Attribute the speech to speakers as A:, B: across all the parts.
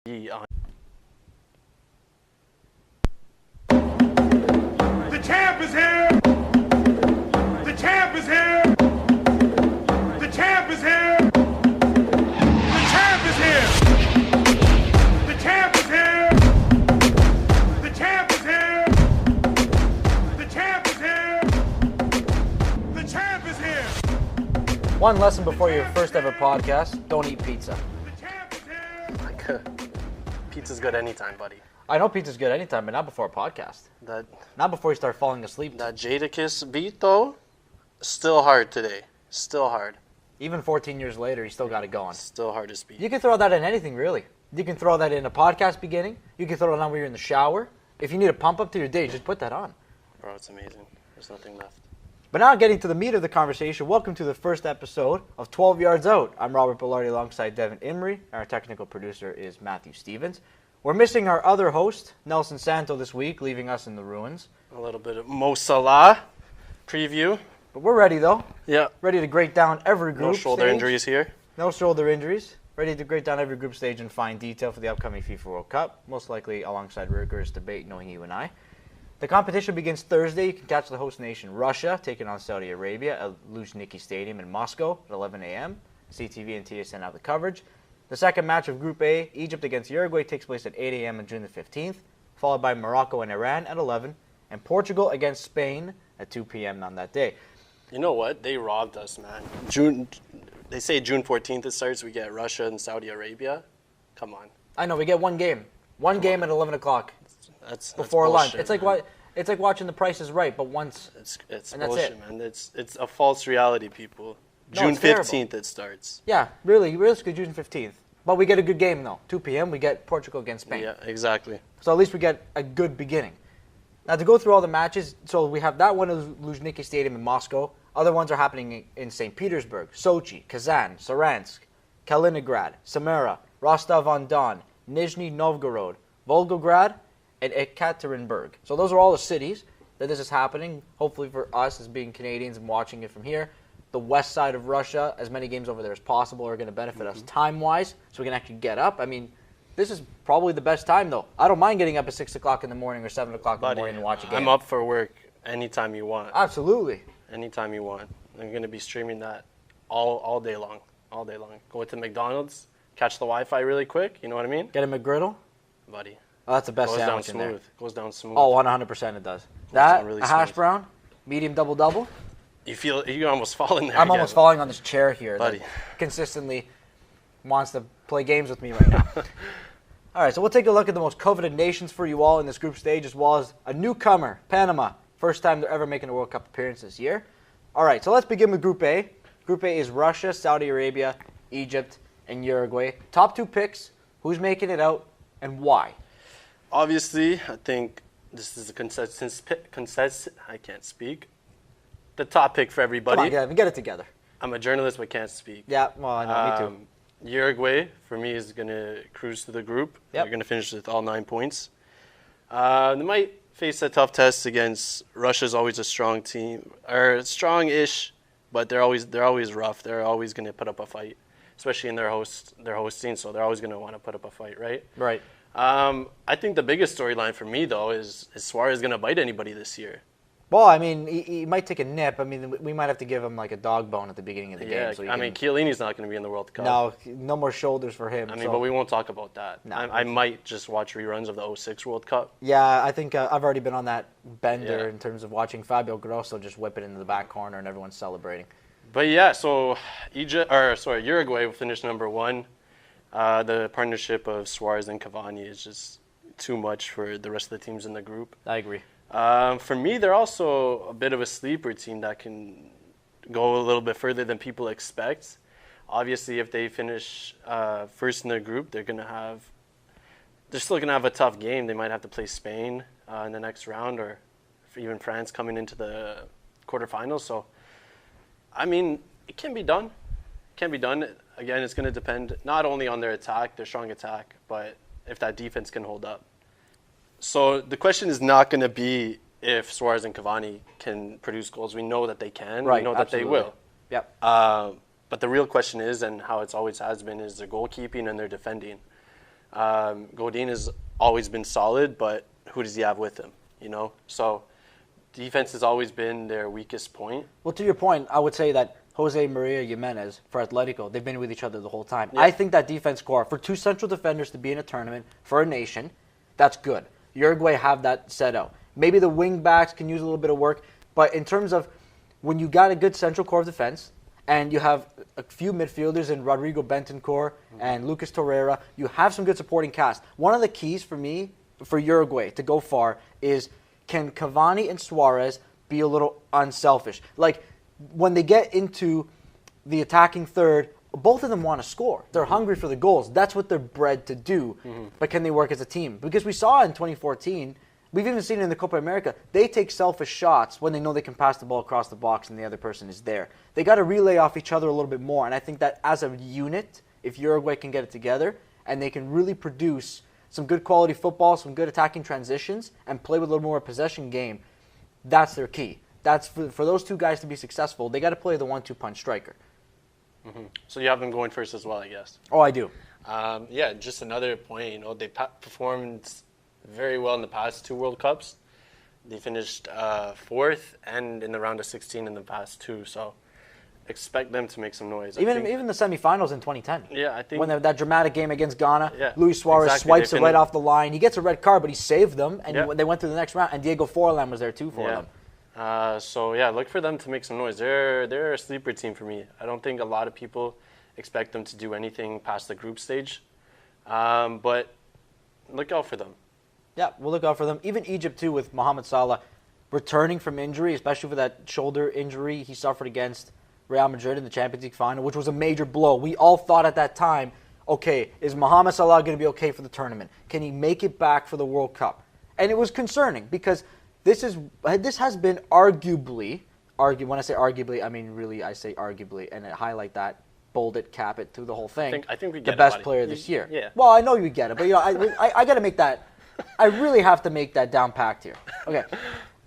A: The
B: champ is here! The champ is here! The champ is here! The champ is here! The champ is here! The champ is here! The champ is here! The champ is here!
C: One lesson before your first ever podcast, don't eat pizza.
B: The champ is here!
A: pizza's good anytime, buddy.
C: I know pizza's good anytime, but not before a podcast. Not before you start falling asleep.
A: That Jadakiss beat, though, still hard today. Still hard.
C: Even 14 years later, you still got it going.
A: Still hard to speak.
C: You can throw that in anything, really. You can throw that in a podcast beginning. You can throw it on when you're in the shower. If you need a pump up to your day, just put that on.
A: Bro, it's amazing. There's nothing left.
C: But now getting to the meat of the conversation, welcome to the first episode of 12 Yards Out. I'm Robert Belardi alongside Devon Imrie. Our technical producer is Matthew Stevens. We're missing our other host, Nelson Santo, this week, leaving us in the ruins.
A: A little bit of Mo Salah preview.
C: But we're ready, though.
A: Yeah.
C: Ready to grade down every group
A: No shoulder
C: stage.
A: injuries here.
C: No shoulder injuries. Ready to grade down every group stage in fine detail for the upcoming FIFA World Cup, most likely alongside rigorous debate, knowing you and I. The competition begins Thursday. You can catch the host nation, Russia, taking on Saudi Arabia at Luzhniki Stadium in Moscow at 11 a.m. CTV and TSN have the coverage. The second match of Group A, Egypt against Uruguay, takes place at 8 a.m. on June the 15th, followed by Morocco and Iran at 11, and Portugal against Spain at 2 p.m. on that day.
A: You know what? They robbed us, man. They say June 14th it starts. We get Russia and Saudi Arabia. Come on.
C: I know, we get one game. One game at 11 o'clock
A: That's
C: before lunch.
A: bullshit,
C: It's like
A: man.
C: It's like watching The Price is Right, but once.
A: It's
C: and that's
A: bullshit,
C: it.
A: man. It's a false reality, people.
C: No,
A: June
C: it's terrible.
A: 15th it starts.
C: Yeah, really, realistically June 15th. But we get a good game, though. 2 p.m., we get Portugal against Spain.
A: Yeah, exactly.
C: So at least we get a good beginning. Now, to go through all the matches, so we have that one at Luzhniki Stadium in Moscow. Other ones are happening in St. Petersburg, Sochi, Kazan, Saransk, Kaliningrad, Samara, Rostov-on-Don, Nizhny Novgorod, Volgograd, and Ekaterinburg. So those are all the cities that this is happening, hopefully for us as being Canadians and watching it from here. The west side of Russia, as many games over there as possible are going to benefit us time-wise, so we can actually get up. I mean, this is probably the best time, though. I don't mind getting up at 6 o'clock in the morning or 7 o'clock in the morning and watch a game.
A: I'm up for work anytime you want.
C: Absolutely.
A: Anytime you want. I'm going to be streaming that all day long. All day long. Go to McDonald's, catch the Wi-Fi really quick. You know what I mean?
C: Get a McGriddle.
A: Buddy.
C: Oh, that's the best
A: Goes down
C: sandwich in there.
A: smooth. Goes down smooth.
C: Oh, 100% it does. That,
A: down really
C: a hash
A: smooth.
C: brown, medium double-double.
A: You almost fall in there
C: I'm
A: again.
C: almost falling on this chair here
A: Buddy.
C: that consistently wants to play games with me right now. All right, so we'll take a look at the most coveted nations for you all in this group stage, as well as a newcomer, Panama. First time they're ever making a World Cup appearance this year. All right, so let's begin with Group A. Group A is Russia, Saudi Arabia, Egypt, and Uruguay. Top two picks, who's making it out, and why?
A: Obviously, I think this is a consensus. I can't speak. The top pick for everybody.
C: Come on, get it together.
A: I'm a journalist, but can't speak.
C: Yeah, well, I know, me too.
A: Uruguay, for me, is going to cruise to the group.
C: Yep.
A: They're going to finish with all 9 points. They might face a tough test against Russia's always a strong team, or strong-ish, but they're always rough. They're always going to put up a fight, especially in their hosting. So they're always going to want to put up a fight, right?
C: Right.
A: I think the biggest storyline for me, though, is Suarez going to bite anybody this year?
C: Well, I mean, he might take a nip. I mean, we might have to give him like a dog bone at the beginning of the
A: Yeah,
C: game. So
A: I mean, Chiellini's not going to be in the World Cup.
C: no more shoulders for him.
A: I mean,
C: so.
A: but we won't talk about that.
C: No.
A: I might just watch reruns of the 06 World Cup.
C: Yeah, I think I've already been on that bender
A: Yeah.
C: in terms of watching Fabio Grosso just whip it into the back corner and everyone's celebrating.
A: But yeah, so Uruguay will finish number one. The partnership of Suarez and Cavani is just too much for the rest of the teams in the group.
C: I agree.
A: For me, they're also a bit of a sleeper team that can go a little bit further than people expect. Obviously, if they finish first in their group, they're still going to have a tough game. They might have to play Spain in the next round, or even France coming into the quarterfinals. So, I mean, it can be done. It can be done. Again, it's going to depend not only on their attack, their strong attack, but if that defense can hold up. So the question is not going to be if Suarez and Cavani can produce goals. We know that they can.
C: Right,
A: we know that
C: absolutely.
A: they will.
C: Yep.
A: But the real question is, and how it's always has been, is their goalkeeping and their defending. Godin has always been solid, but who does he have with him? So defense has always been their weakest point.
C: Well, to your point, I would say that Jose Maria Jimenez for Atletico, they've been with each other the whole time.
A: Yeah.
C: I think that defense core, for two central defenders to be in a tournament for a nation, that's good. Uruguay have that set out. Maybe the wing backs can use a little bit of work, but in terms of when you got a good central core of defense and you have a few midfielders in Rodrigo Bentancur and Lucas Torreira, you have some good supporting cast. One of the keys for me, for Uruguay to go far, is can Cavani and Suarez be a little unselfish? Like, when they get into the attacking third, both of them want to score. They're hungry for the goals. That's what they're bred to do. But can they work as a team? Because we saw in 2014, we've even seen it in the Copa America, they take selfish shots when they know they can pass the ball across the box and the other person is there. They got to relay off each other a little bit more. And I think that as a unit, if Uruguay can get it together and they can really produce some good quality football, some good attacking transitions, and play with a little more possession game, that's their key. That's for those two guys to be successful, they got to play the 1-2 punch striker.
A: So you have them going first as well, I guess.
C: Oh, I do.
A: Yeah, just another point. They performed very well in the past 2 World Cups. They finished 4th and in the round of 16 in the past 2. So expect them to make some noise.
C: Even the semifinals in 2010.
A: Yeah, I think
C: when that dramatic game against Ghana,
A: yeah,
C: Luis Suarez
A: exactly.
C: swipes it right off the line. He gets a red card, but he saved them, and
A: Yeah.
C: they went to the next round. And Diego Forlan was there too for them.
A: So yeah, look for them to make some noise. They're a sleeper team for me. I don't think a lot of people expect them to do anything past the group stage, but look out for them.
C: Yeah, we'll look out for them. Even Egypt too, with Mohamed Salah returning from injury, especially for that shoulder injury he suffered against Real Madrid in the Champions League final, which was a major blow. We all thought at that time, okay, is Mohamed Salah going to be okay for the tournament? Can he make it back for the World Cup? And it was concerning because this has been arguably, when I say arguably, I mean really I say arguably, and I highlight that, bold it, cap it, through the whole thing.
A: I think we get
C: the best
A: it,
C: player this year.
A: Yeah.
C: Well, I know you get it, but I got to make that. I really have to make that down packed here. Okay.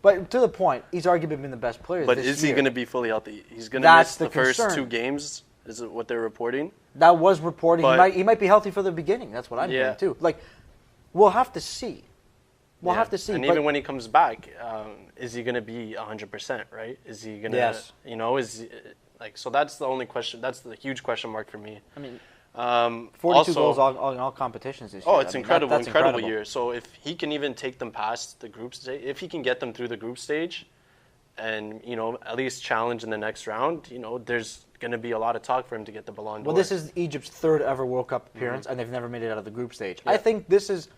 C: But to the point, he's arguably been the best player
A: But
C: this
A: is
C: year.
A: he going to be fully healthy? He's going to miss the first 2 games, is it what they're reporting?
C: That was reported.
A: But
C: He might be healthy for the beginning. That's what I'm hearing too. Like, we'll have to see. We'll have to see.
A: And even when he comes back, is he going to be 100%, right? Is he going to,
C: Yes.
A: So that's the only question. That's the huge question mark for me.
C: I mean, 42
A: also,
C: goals in all competitions this year.
A: Oh, it's incredible,
C: that's
A: incredible year. So if he can even take them past the group stage, if he can get them through the group stage and, at least challenge in the next round, there's going to be a lot of talk for him to get the Ballon d'Or.
C: Well, this is Egypt's 3rd ever World Cup appearance, and they've never made it out of the group stage.
A: Yeah.
C: I think this is,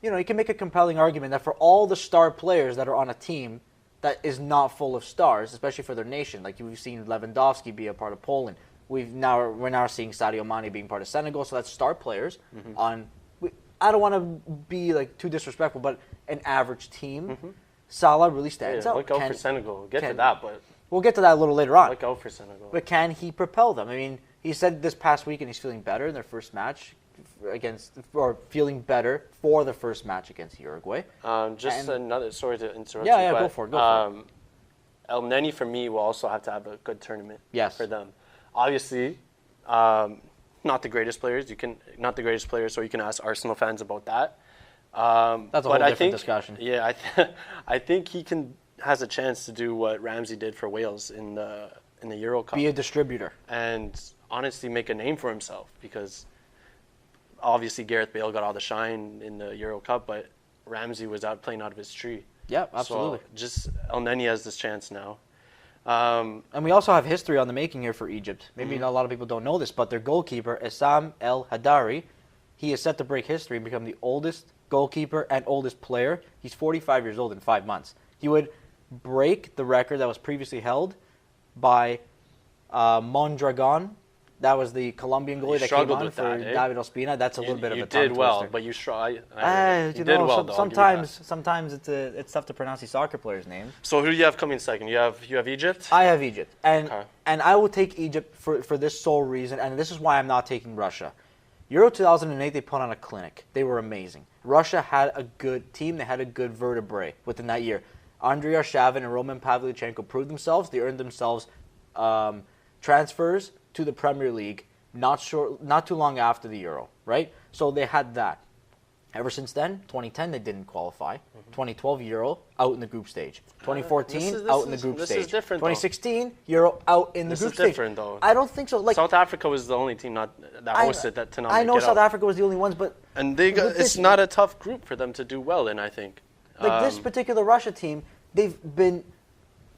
C: you can make a compelling argument that for all the star players that are on a team that is not full of stars, especially for their nation, like we've seen Lewandowski be a part of Poland. We're now seeing Sadio Mane being part of Senegal, so that's star players on. I don't want to be too disrespectful, but an average team. Salah really stands out.
A: Look out for Senegal. We'll get to that, but
C: we'll get to that a little later on.
A: Look out for Senegal.
C: But can he propel them? I mean, he said this past week, and he's feeling better in their first match feeling better for the first match against Uruguay.
A: Sorry to interrupt.
C: Yeah, go for it.
A: El Neni for me will also have to have a good tournament.
C: Yes.
A: For them. Obviously, not the greatest players. So you can ask Arsenal fans about that.
C: That's a whole different discussion.
A: Yeah, I think he has a chance to do what Ramsey did for Wales in the Euro Cup.
C: Be a distributor.
A: And honestly make a name for himself, because obviously Gareth Bale got all the shine in the Euro Cup, but Ramsey was playing out of his tree.
C: Yeah, absolutely.
A: So just El Neni has this chance now.
C: And we also have history on the making here for Egypt. Maybe a lot of people don't know this, but their goalkeeper, Essam El Hadari, he is set to break history and become the oldest goalkeeper and oldest player. He's 45 years old in 5 months. He would break the record that was previously held by Mondragon. That was the Colombian goalie that came on for David Ospina. That's a little bit of a tongue
A: twister. You did well, but you did well.
C: Sometimes it's tough to pronounce these soccer players' names.
A: So who do you have coming second? You have Egypt?
C: I have Egypt. And I will take Egypt for this sole reason, and this is why I'm not taking Russia. Euro 2008, they put on a clinic. They were amazing. Russia had a good team. They had a good vertebrae within that year. Andriy Arshavin and Roman Pavlyuchenko proved themselves. They earned themselves transfers to the Premier League not too long after the Euro, right? So they had that. Ever since then, 2010 they didn't qualify. 2012 Euro out in the group stage. 2014 out in the group stage.
A: This is different.
C: 2016 Euro out in the group stage.
A: This is different though.
C: I don't think so. Like
A: South Africa was the only team that hosted that to not make
C: I know
A: it
C: South
A: out.
C: Africa was the only ones, but
A: it's not a tough group for them to do well in. I think.
C: Like this particular Russia team, they've been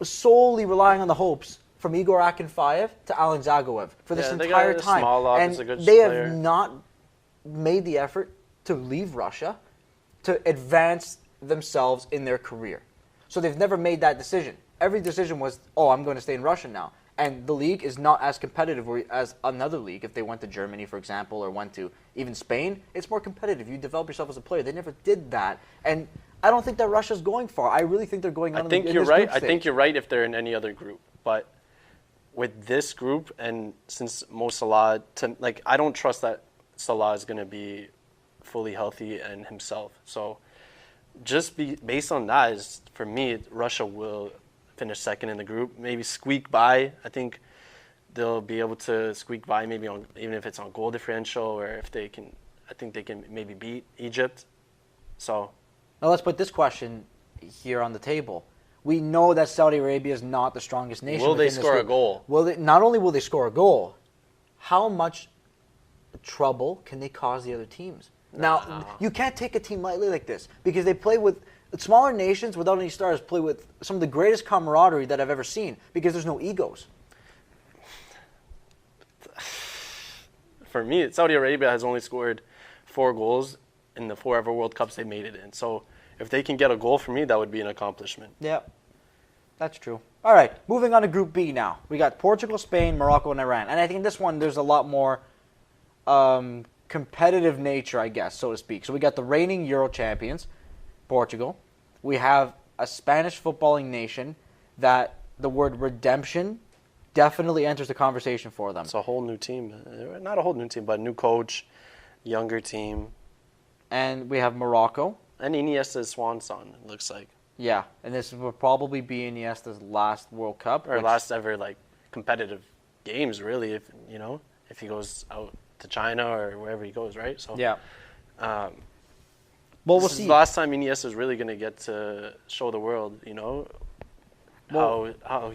C: solely relying on the hopes from Igor Akinfeev to Alan Zagoev for this entire time, and they have not made the effort to leave Russia to advance themselves in their career. So they've never made that decision. Every decision was, I'm going to stay in Russia now. And the league is not as competitive as another league. If they went to Germany, for example, or went to even Spain, it's more competitive. You develop yourself as a player. They never did that. And I don't think that Russia's going far. I really think they're going on.
A: I think you're right. I think you're right if they're in any other group. But with this group, and since Mo Salah, I don't trust that Salah is going to be fully healthy and himself. So just based on that, for me, Russia will finish second in the group, maybe squeak by. I think they'll be able to squeak by, maybe even if it's on goal differential, or if they can. I think they can maybe beat Egypt. So
C: now let's put this question here on the table. We know that Saudi Arabia is not the strongest nation.
A: Will they score a goal?
C: Not only will they score a goal, how much trouble can they cause the other teams? Now, you can't take a team lightly like this because they play with smaller nations without any stars, play with some of the greatest camaraderie that I've ever seen because there's no egos.
A: For me, Saudi Arabia has only scored 4 goals in the 4 ever World Cups they made it in. So if they can get a goal for me, that would be an accomplishment.
C: Yeah, that's true. All right, moving on to Group B now. We got Portugal, Spain, Morocco, and Iran. And I think this one, there's a lot more competitive nature, I guess, so to speak. So we got the reigning Euro champions, Portugal. We have a Spanish footballing nation that the word redemption definitely enters the conversation for them.
A: It's a whole new team. Not a whole new team, but a new coach, younger team.
C: And we have Morocco.
A: And Iniesta's swan song, it looks like.
C: Yeah, and this will probably be Iniesta's last World Cup.
A: Or last ever competitive games, really, if he goes out to China or wherever he goes, right? So
C: yeah.
A: Well,
C: we'll see.
A: The last time Iniesta is really going to get to show the world, how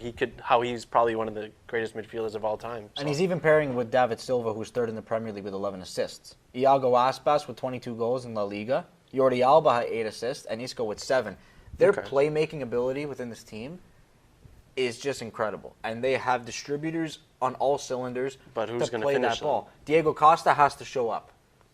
A: he's probably one of the greatest midfielders of all time. So.
C: And he's even pairing with David Silva, who's third in the Premier League with 11 assists. Iago Aspas with 22 goals in La Liga. Jordi Alba had 8 assists, and Isco with 7. Their playmaking ability within this team is just incredible. And they have distributors on all cylinders
A: but who's
C: to play that
A: them?
C: ball. Diego Costa has to show up.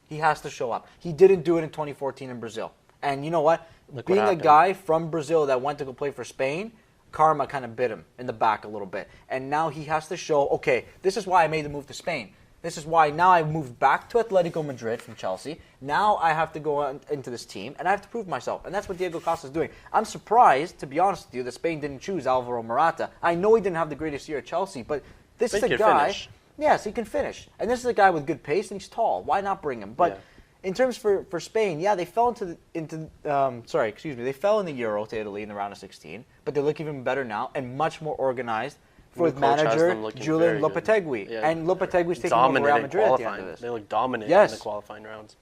C: He has to show up. He didn't do it in 2014 in Brazil. And you know what? Being a guy from Brazil that went to go play for Spain, karma kind of bit him in the back a little bit. And now he has to show, okay, this is why I made the move to Spain. This is why now I moved back to Atletico Madrid from Chelsea. Now I have to go into this team, and I have to prove myself. And that's what Diego Costa is doing. I'm surprised, to be honest with you, that Spain didn't choose Alvaro Morata. I know he didn't have the greatest year at Chelsea, but this is a guy...
A: Finish.
C: Yes, he can finish. And this is a guy with good pace, and he's tall. Why not bring him? But in terms for Spain, they fell they fell in the Euro to Italy in the round of 16, but they look even better now and much more organized with manager Julian Lopetegui. Yeah. And Lopetegui's taking over Real Madrid at the end of this.
A: They look dominant in the qualifying rounds.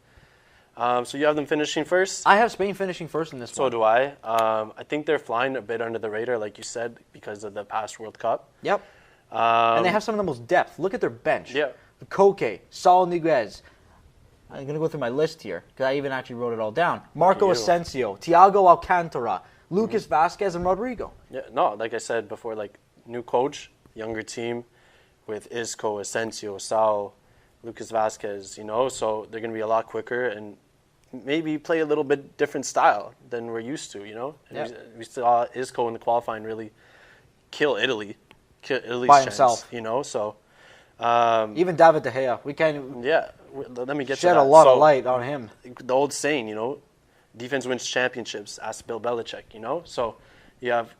A: So you have them finishing first?
C: I have Spain finishing first in this one.
A: So do I. I think they're flying a bit under the radar, like you said, because of the past World Cup.
C: Yep. And they have some of the most depth. Look at their bench.
A: Yeah.
C: Koke, Saul Niguez. I'm going to go through my list here because I even actually wrote it all down. Marco Asensio, Thiago Alcantara, Lucas Vasquez, and Rodrigo.
A: Yeah, no, like I said before, new coach, younger team with Isco, Asensio, Saul, Lucas Vasquez, so they're going to be a lot quicker and maybe play a little bit different style than we're used to, And we saw Isco in the qualifying really kill Italy's
C: by himself,
A: so
C: even David De Gea, we can
A: let me get
C: shed
A: to that.
C: a lot of light on him.
A: The old saying, defense wins championships. Ask Bill Belichick, So you have,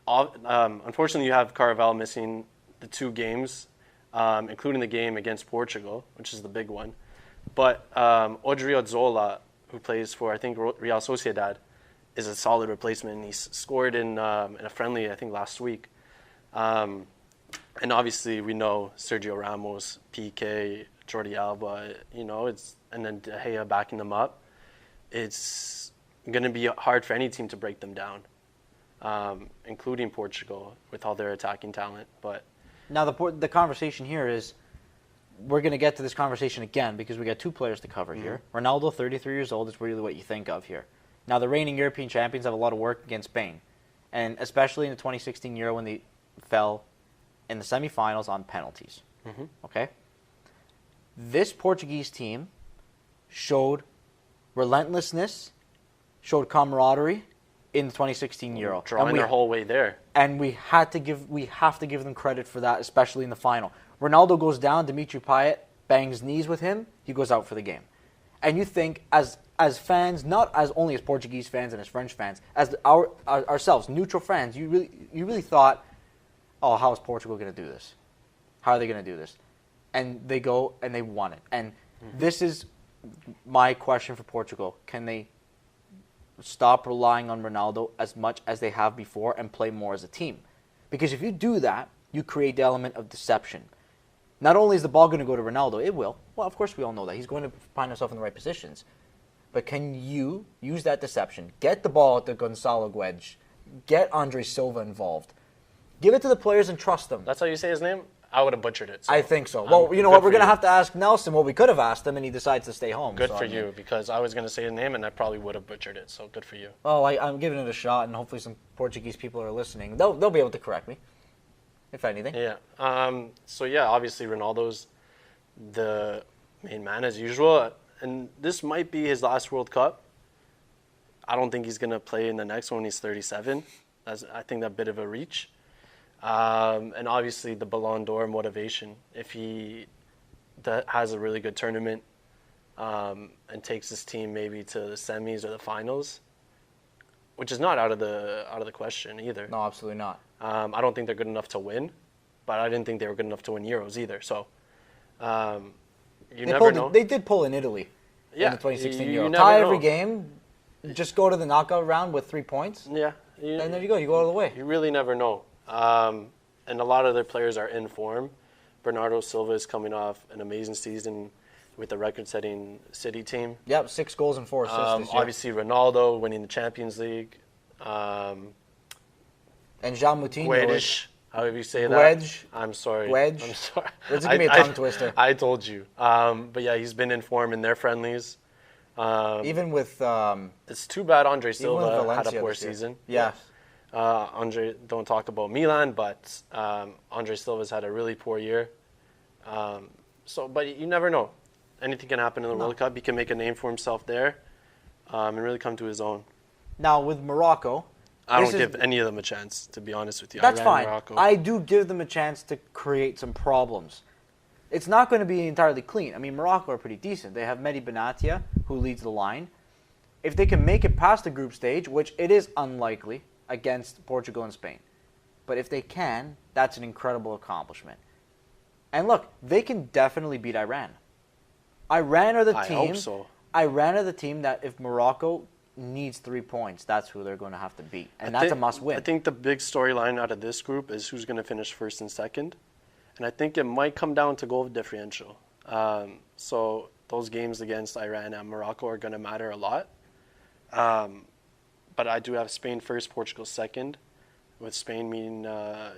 A: unfortunately, you have Carvalho missing the 2 games, including the game against Portugal, which is the big one. But Odriozola, who plays for I think Real Sociedad, is a solid replacement. He scored in a friendly I think last week. And obviously we know Sergio Ramos, PK, Jordi Alba, and then De Gea backing them up, it's going to be hard for any team to break them down, including Portugal with all their attacking talent. But
C: now the conversation here is, we're going to get to this conversation again because we got two players to cover here. Ronaldo, 33 years old, is really what you think of here. Now, the reigning European champions have a lot of work against Spain, and especially in the 2016 Euro when they fell in the semifinals on penalties. Okay? This Portuguese team showed relentlessness, showed camaraderie in the 2016 Euro.
A: Drawing their whole way there.
C: And we have to give them credit for that, especially in the final. Ronaldo goes down, Imrie-Biasini bangs knees with him, he goes out for the game. And you think, as fans, not as only as Portuguese fans and as French fans, as ourselves, neutral fans, you really thought, oh, how is Portugal going to do this? How are they going to do this? And they go and they won it. And this is my question for Portugal. Can they stop relying on Ronaldo as much as they have before and play more as a team? Because if you do that, you create the element of deception. Not only is the ball going to go to Ronaldo, it will. Well, of course we all know that. He's going to find himself in the right positions. But can you use that deception? Get the ball at the Gonçalo Guedes. Get Andre Silva involved. Give it to the players and trust them.
A: That's how you say his name? I would have butchered it. So
C: I think so. Well, you know what? We're going to have to ask Nelson what we could have asked him, and he decides to stay home.
A: Good for you, because I was going to say his name, and I probably would have butchered it. So good for you.
C: Oh, I'm giving it a shot, and hopefully some Portuguese people are listening. They'll be able to correct me, if anything.
A: Yeah. Obviously Ronaldo's the main man as usual, and this might be his last World Cup. I don't think he's going to play in the next one when he's 37. I think that's a bit of a reach. And obviously the Ballon d'Or motivation. If he has a really good tournament and takes his team maybe to the semis or the finals, which is not out of the question either.
C: No, absolutely not.
A: I don't think they're good enough to win, but I didn't think they were good enough to win Euros either. So you never know.
C: They did pull in Italy in the 2016 Euro. Tie every game, just go to the knockout round with 3 points.
A: Yeah.
C: And there you go. You go all the way.
A: You really never know. And a lot of their players are in form. Bernardo Silva is coming off an amazing season with the record-setting City team.
C: Yep, 6 goals and 4 assists this year.
A: Obviously, Ronaldo winning the Champions League.
C: And Jean Moutinho.
A: Guedes, however you say that.
C: Guedes.
A: I'm sorry.
C: Guedes.
A: I'm sorry.
C: It's going to be a tongue twister.
A: I told you. But yeah, he's been in form in their friendlies.
C: Even with...
A: it's too bad Andre Silva had a
C: Valencia
A: poor season.
C: Yeah.
A: Andre, don't talk about Milan, but Andre Silva's had a really poor year. But you never know. Anything can happen in the World Cup. He can make a name for himself there and really come to his own.
C: Now, with Morocco...
A: I don't give any of them a chance, to be honest with you.
C: That's fine.
A: Morocco.
C: I do give them a chance to create some problems. It's not going to be entirely clean. I mean, Morocco are pretty decent. They have Mehdi Benatia, who leads the line. If they can make it past the group stage, which it is unlikely against Portugal and Spain, but if they can, that's an incredible accomplishment. And look, they can definitely beat Iran. Iran are the team.
A: I hope so.
C: Iran are the team that if Morocco needs 3 points, that's who they're going to have to beat. And that's a must-win.
A: I think the big storyline out of this group is who's going to finish first and second. And I think it might come down to goal differential. So those games against Iran and Morocco are going to matter a lot. But I do have Spain first, Portugal second, with Spain meeting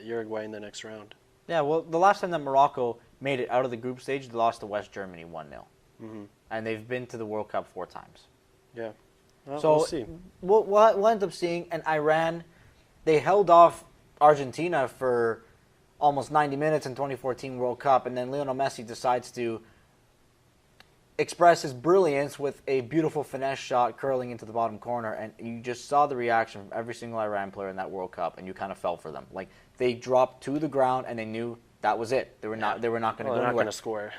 A: Uruguay in the next round. Yeah,
C: well, the last time that Morocco made it out of the group stage, they lost to West Germany 1-0.
A: Mm-hmm.
C: And they've been to the World Cup 4 times.
A: Yeah. Well,
C: so
A: we'll see.
C: We'll end up seeing an Iran. They held off Argentina for almost 90 minutes in 2014 World Cup, and then Lionel Messi decides to express his brilliance with a beautiful finesse shot curling into the bottom corner, and you just saw the reaction from every single Iran player in that World Cup, and you kind of fell for them. Like, they dropped to the ground, and they knew that was it. They were not going to go anywhere.
A: They're not going to score.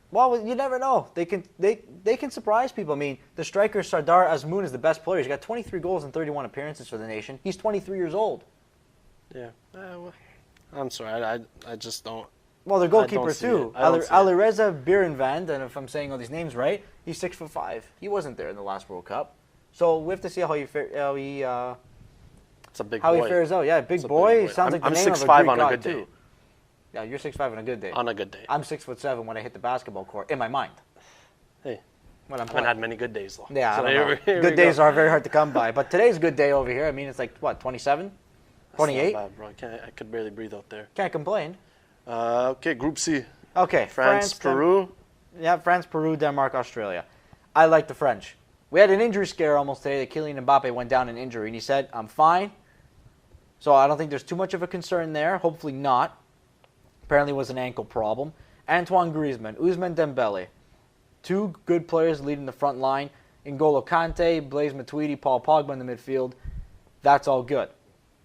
C: Well, you never know. They can surprise people. I mean, the striker Sardar Azmoun is the best player. He's got 23 goals and 31 appearances for the nation. He's 23 years old.
A: Yeah. I'm sorry. I just don't.
C: Well, their goalkeeper too, Alireza Birinvand, and if I'm saying all these names right, he's 6'5". He wasn't there in the last World Cup, so we have to see how he it's a big boy. He fares out. Yeah, big boy. Sounds like the name of a Greek god too. Yeah, you're 6'5" on a good day.
A: On a good day.
C: I'm 6'7" when I hit the basketball court, in my mind.
A: Hey,
C: When I'm
A: I haven't
C: playing.
A: had many good days, though.
C: Yeah, I
A: So
C: don't know.
A: here
C: Good
A: we
C: days
A: go.
C: are very hard to come by. But today's a good day over here. I mean, it's like, what, 27?
A: That's
C: 28?
A: not bad, bro. I could barely breathe out there.
C: Can't complain.
A: Okay, Group C.
C: Okay,
A: France, Peru.
C: Yeah, France, Peru, Denmark, Australia. I like the French. We had an injury scare almost today that Kylian Mbappe went down in injury, and he said, I'm fine. So I don't think there's too much of a concern there. Hopefully not. Apparently it was an ankle problem. Antoine Griezmann, Ousmane Dembele. Two good players leading the front line. N'Golo Kante, Blaise Matuidi, Paul Pogba in the midfield. That's all good.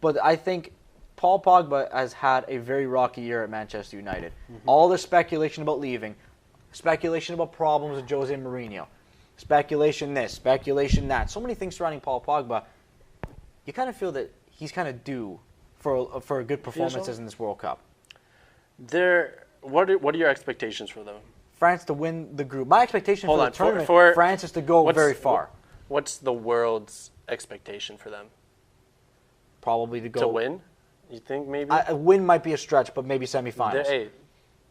C: But I think Paul Pogba has had a very rocky year at Manchester United. Mm-hmm. All the speculation about leaving, speculation about problems with Jose Mourinho, speculation this, speculation that. So many things surrounding Paul Pogba. You kind of feel that he's kind of due for good performances in this World Cup.
A: What are your expectations for them?
C: France to win the group. My expectation
A: Hold
C: for
A: on,
C: the tournament,
A: for
C: France is to go very far.
A: What's the world's expectation for them?
C: Probably to go
A: To win? You think maybe?
C: A win might be a stretch, but maybe semifinals.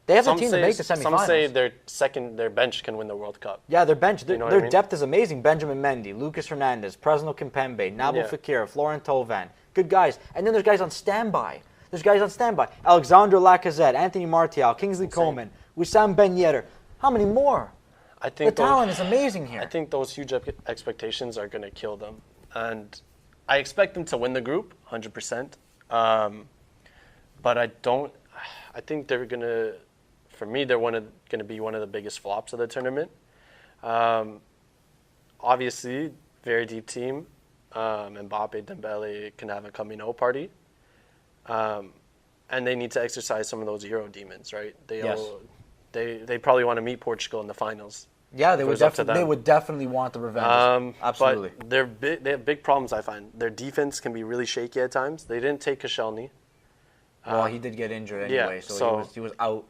C: They have a team to make the semifinals.
A: Some say their bench can win the World Cup.
C: Yeah, their bench,
A: You know what
C: their
A: I mean?
C: depth is amazing. Benjamin Mendy, Lucas Hernandez, Presnel Kimpembe, Nabil
A: Yeah.
C: Fekir, Florent Thauvin. Good guys. And then there's guys on standby. Alexandre Lacazette, Anthony Martial, Kingsley Coman, Wissam Ben Yedder. How many more?
A: I think
C: The talent is amazing here.
A: I think those huge expectations are going to kill them, and I expect them to win the group 100%. But I don't. I think they're going to. For me, they're going to be one of the biggest flops of the tournament. Obviously, very deep team. Mbappe, Dembele can have a coming out party. And they need to exercise some of those Euro demons, right? They probably want to meet Portugal in the finals.
C: Yeah,
A: If it was up to them.
C: they would definitely want the revenge. Absolutely.
A: But they have big problems, I find. Their defense can be really shaky at times. They didn't take Koscielny.
C: Well, he did get injured anyway,
A: yeah,
C: so he was out.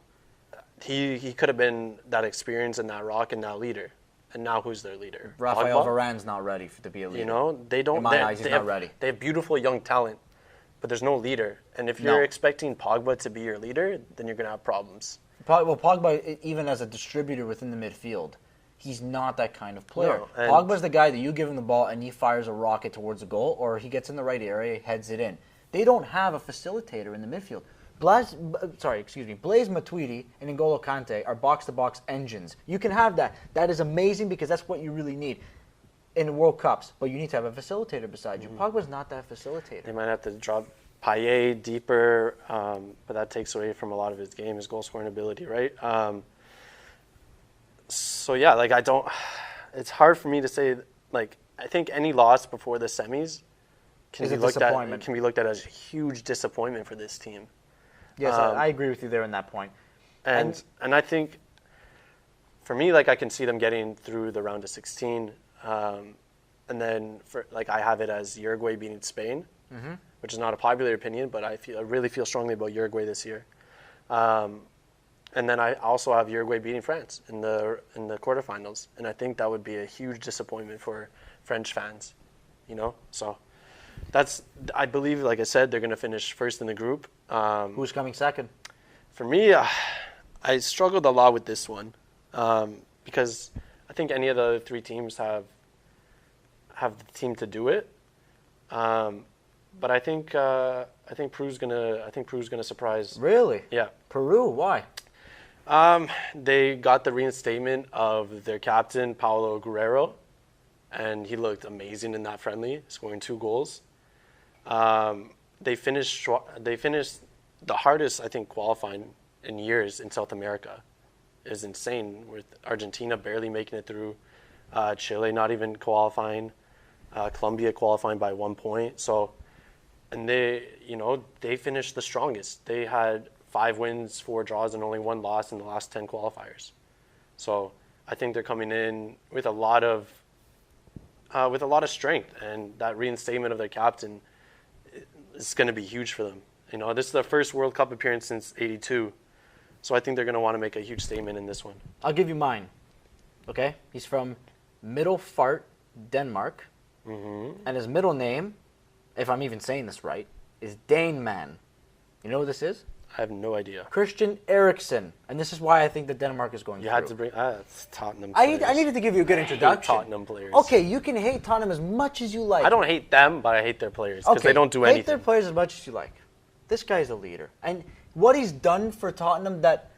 A: He could have been that experience and that rock and that leader. And now who's their leader?
C: Rafael
A: Pogba?
C: Varane's not ready to be a leader.
A: You know, they don't.
C: In my
A: they,
C: eyes, he's
A: they
C: not
A: have,
C: ready.
A: They have beautiful young talent, but there's no leader. And if you're
C: No.
A: expecting Pogba to be your leader, then you're gonna have problems.
C: Pogba, even as a distributor within the midfield, he's not that kind of player.
A: No, and-
C: Pogba's the guy that you give him the ball and he fires a rocket towards the goal, or he gets in the right area, heads it in. They don't have a facilitator in the midfield. Blaise Matuidi and N'Golo Kante are box-to-box engines. You can have that. That is amazing because that's what you really need in World Cups. But you need to have a facilitator beside you. Pogba's not that facilitator.
A: They might have to drop Payet deeper, but that takes away from a lot of his game, his goal scoring ability, right? So yeah, like it's hard for me to say. Like I think any loss before the semis can be looked at as a huge disappointment for this team.
C: Yes, I agree with you there on that point.
A: And I think, for me, like I can see them getting through the round of 16, and then I have it as Uruguay beating Spain, which is not a popular opinion, but I really feel strongly about Uruguay this year. And then I also have Uruguay beating France in the quarterfinals, and I think that would be a huge disappointment for French fans, you know. So I believe, like I said, they're going to finish first in the group.
C: Who's coming second?
A: For me, I struggled a lot with this one because I think any of the other three teams have the team to do it. But I think Peru's gonna surprise.
C: Really?
A: Yeah.
C: Peru? Why?
A: They got the reinstatement of their captain Paulo Guerrero, and he looked amazing in that friendly, scoring 2 goals. They finished the hardest, I think, qualifying in years in South America. It was insane, with Argentina barely making it through, Chile not even qualifying, Colombia qualifying by 1 point. So, and they finished the strongest. They had 5 wins, 4 draws, and only 1 loss in the last 10 qualifiers. So I think they're coming in with a lot of strength, and that reinstatement of their captain is going to be huge for them. You know, this is their first World Cup appearance since '82, so I think they're going to want to make a huge statement in this one.
C: I'll give you mine. Okay? He's from Middelfart, Denmark, and his middle name, if I'm even saying this right, is Daneman. You know who this is?
A: I have no idea.
C: Christian Eriksen. And this is why I think that Denmark is going
A: You
C: through.
A: had to bring it's Tottenham players.
C: I needed to give you a good introduction.
A: Tottenham players.
C: Okay, you can hate Tottenham as much as you like.
A: I don't hate them, but I hate their players because they don't do anything.
C: Hate their players as much as you like. This guy's a leader. And what he's done for Tottenham that,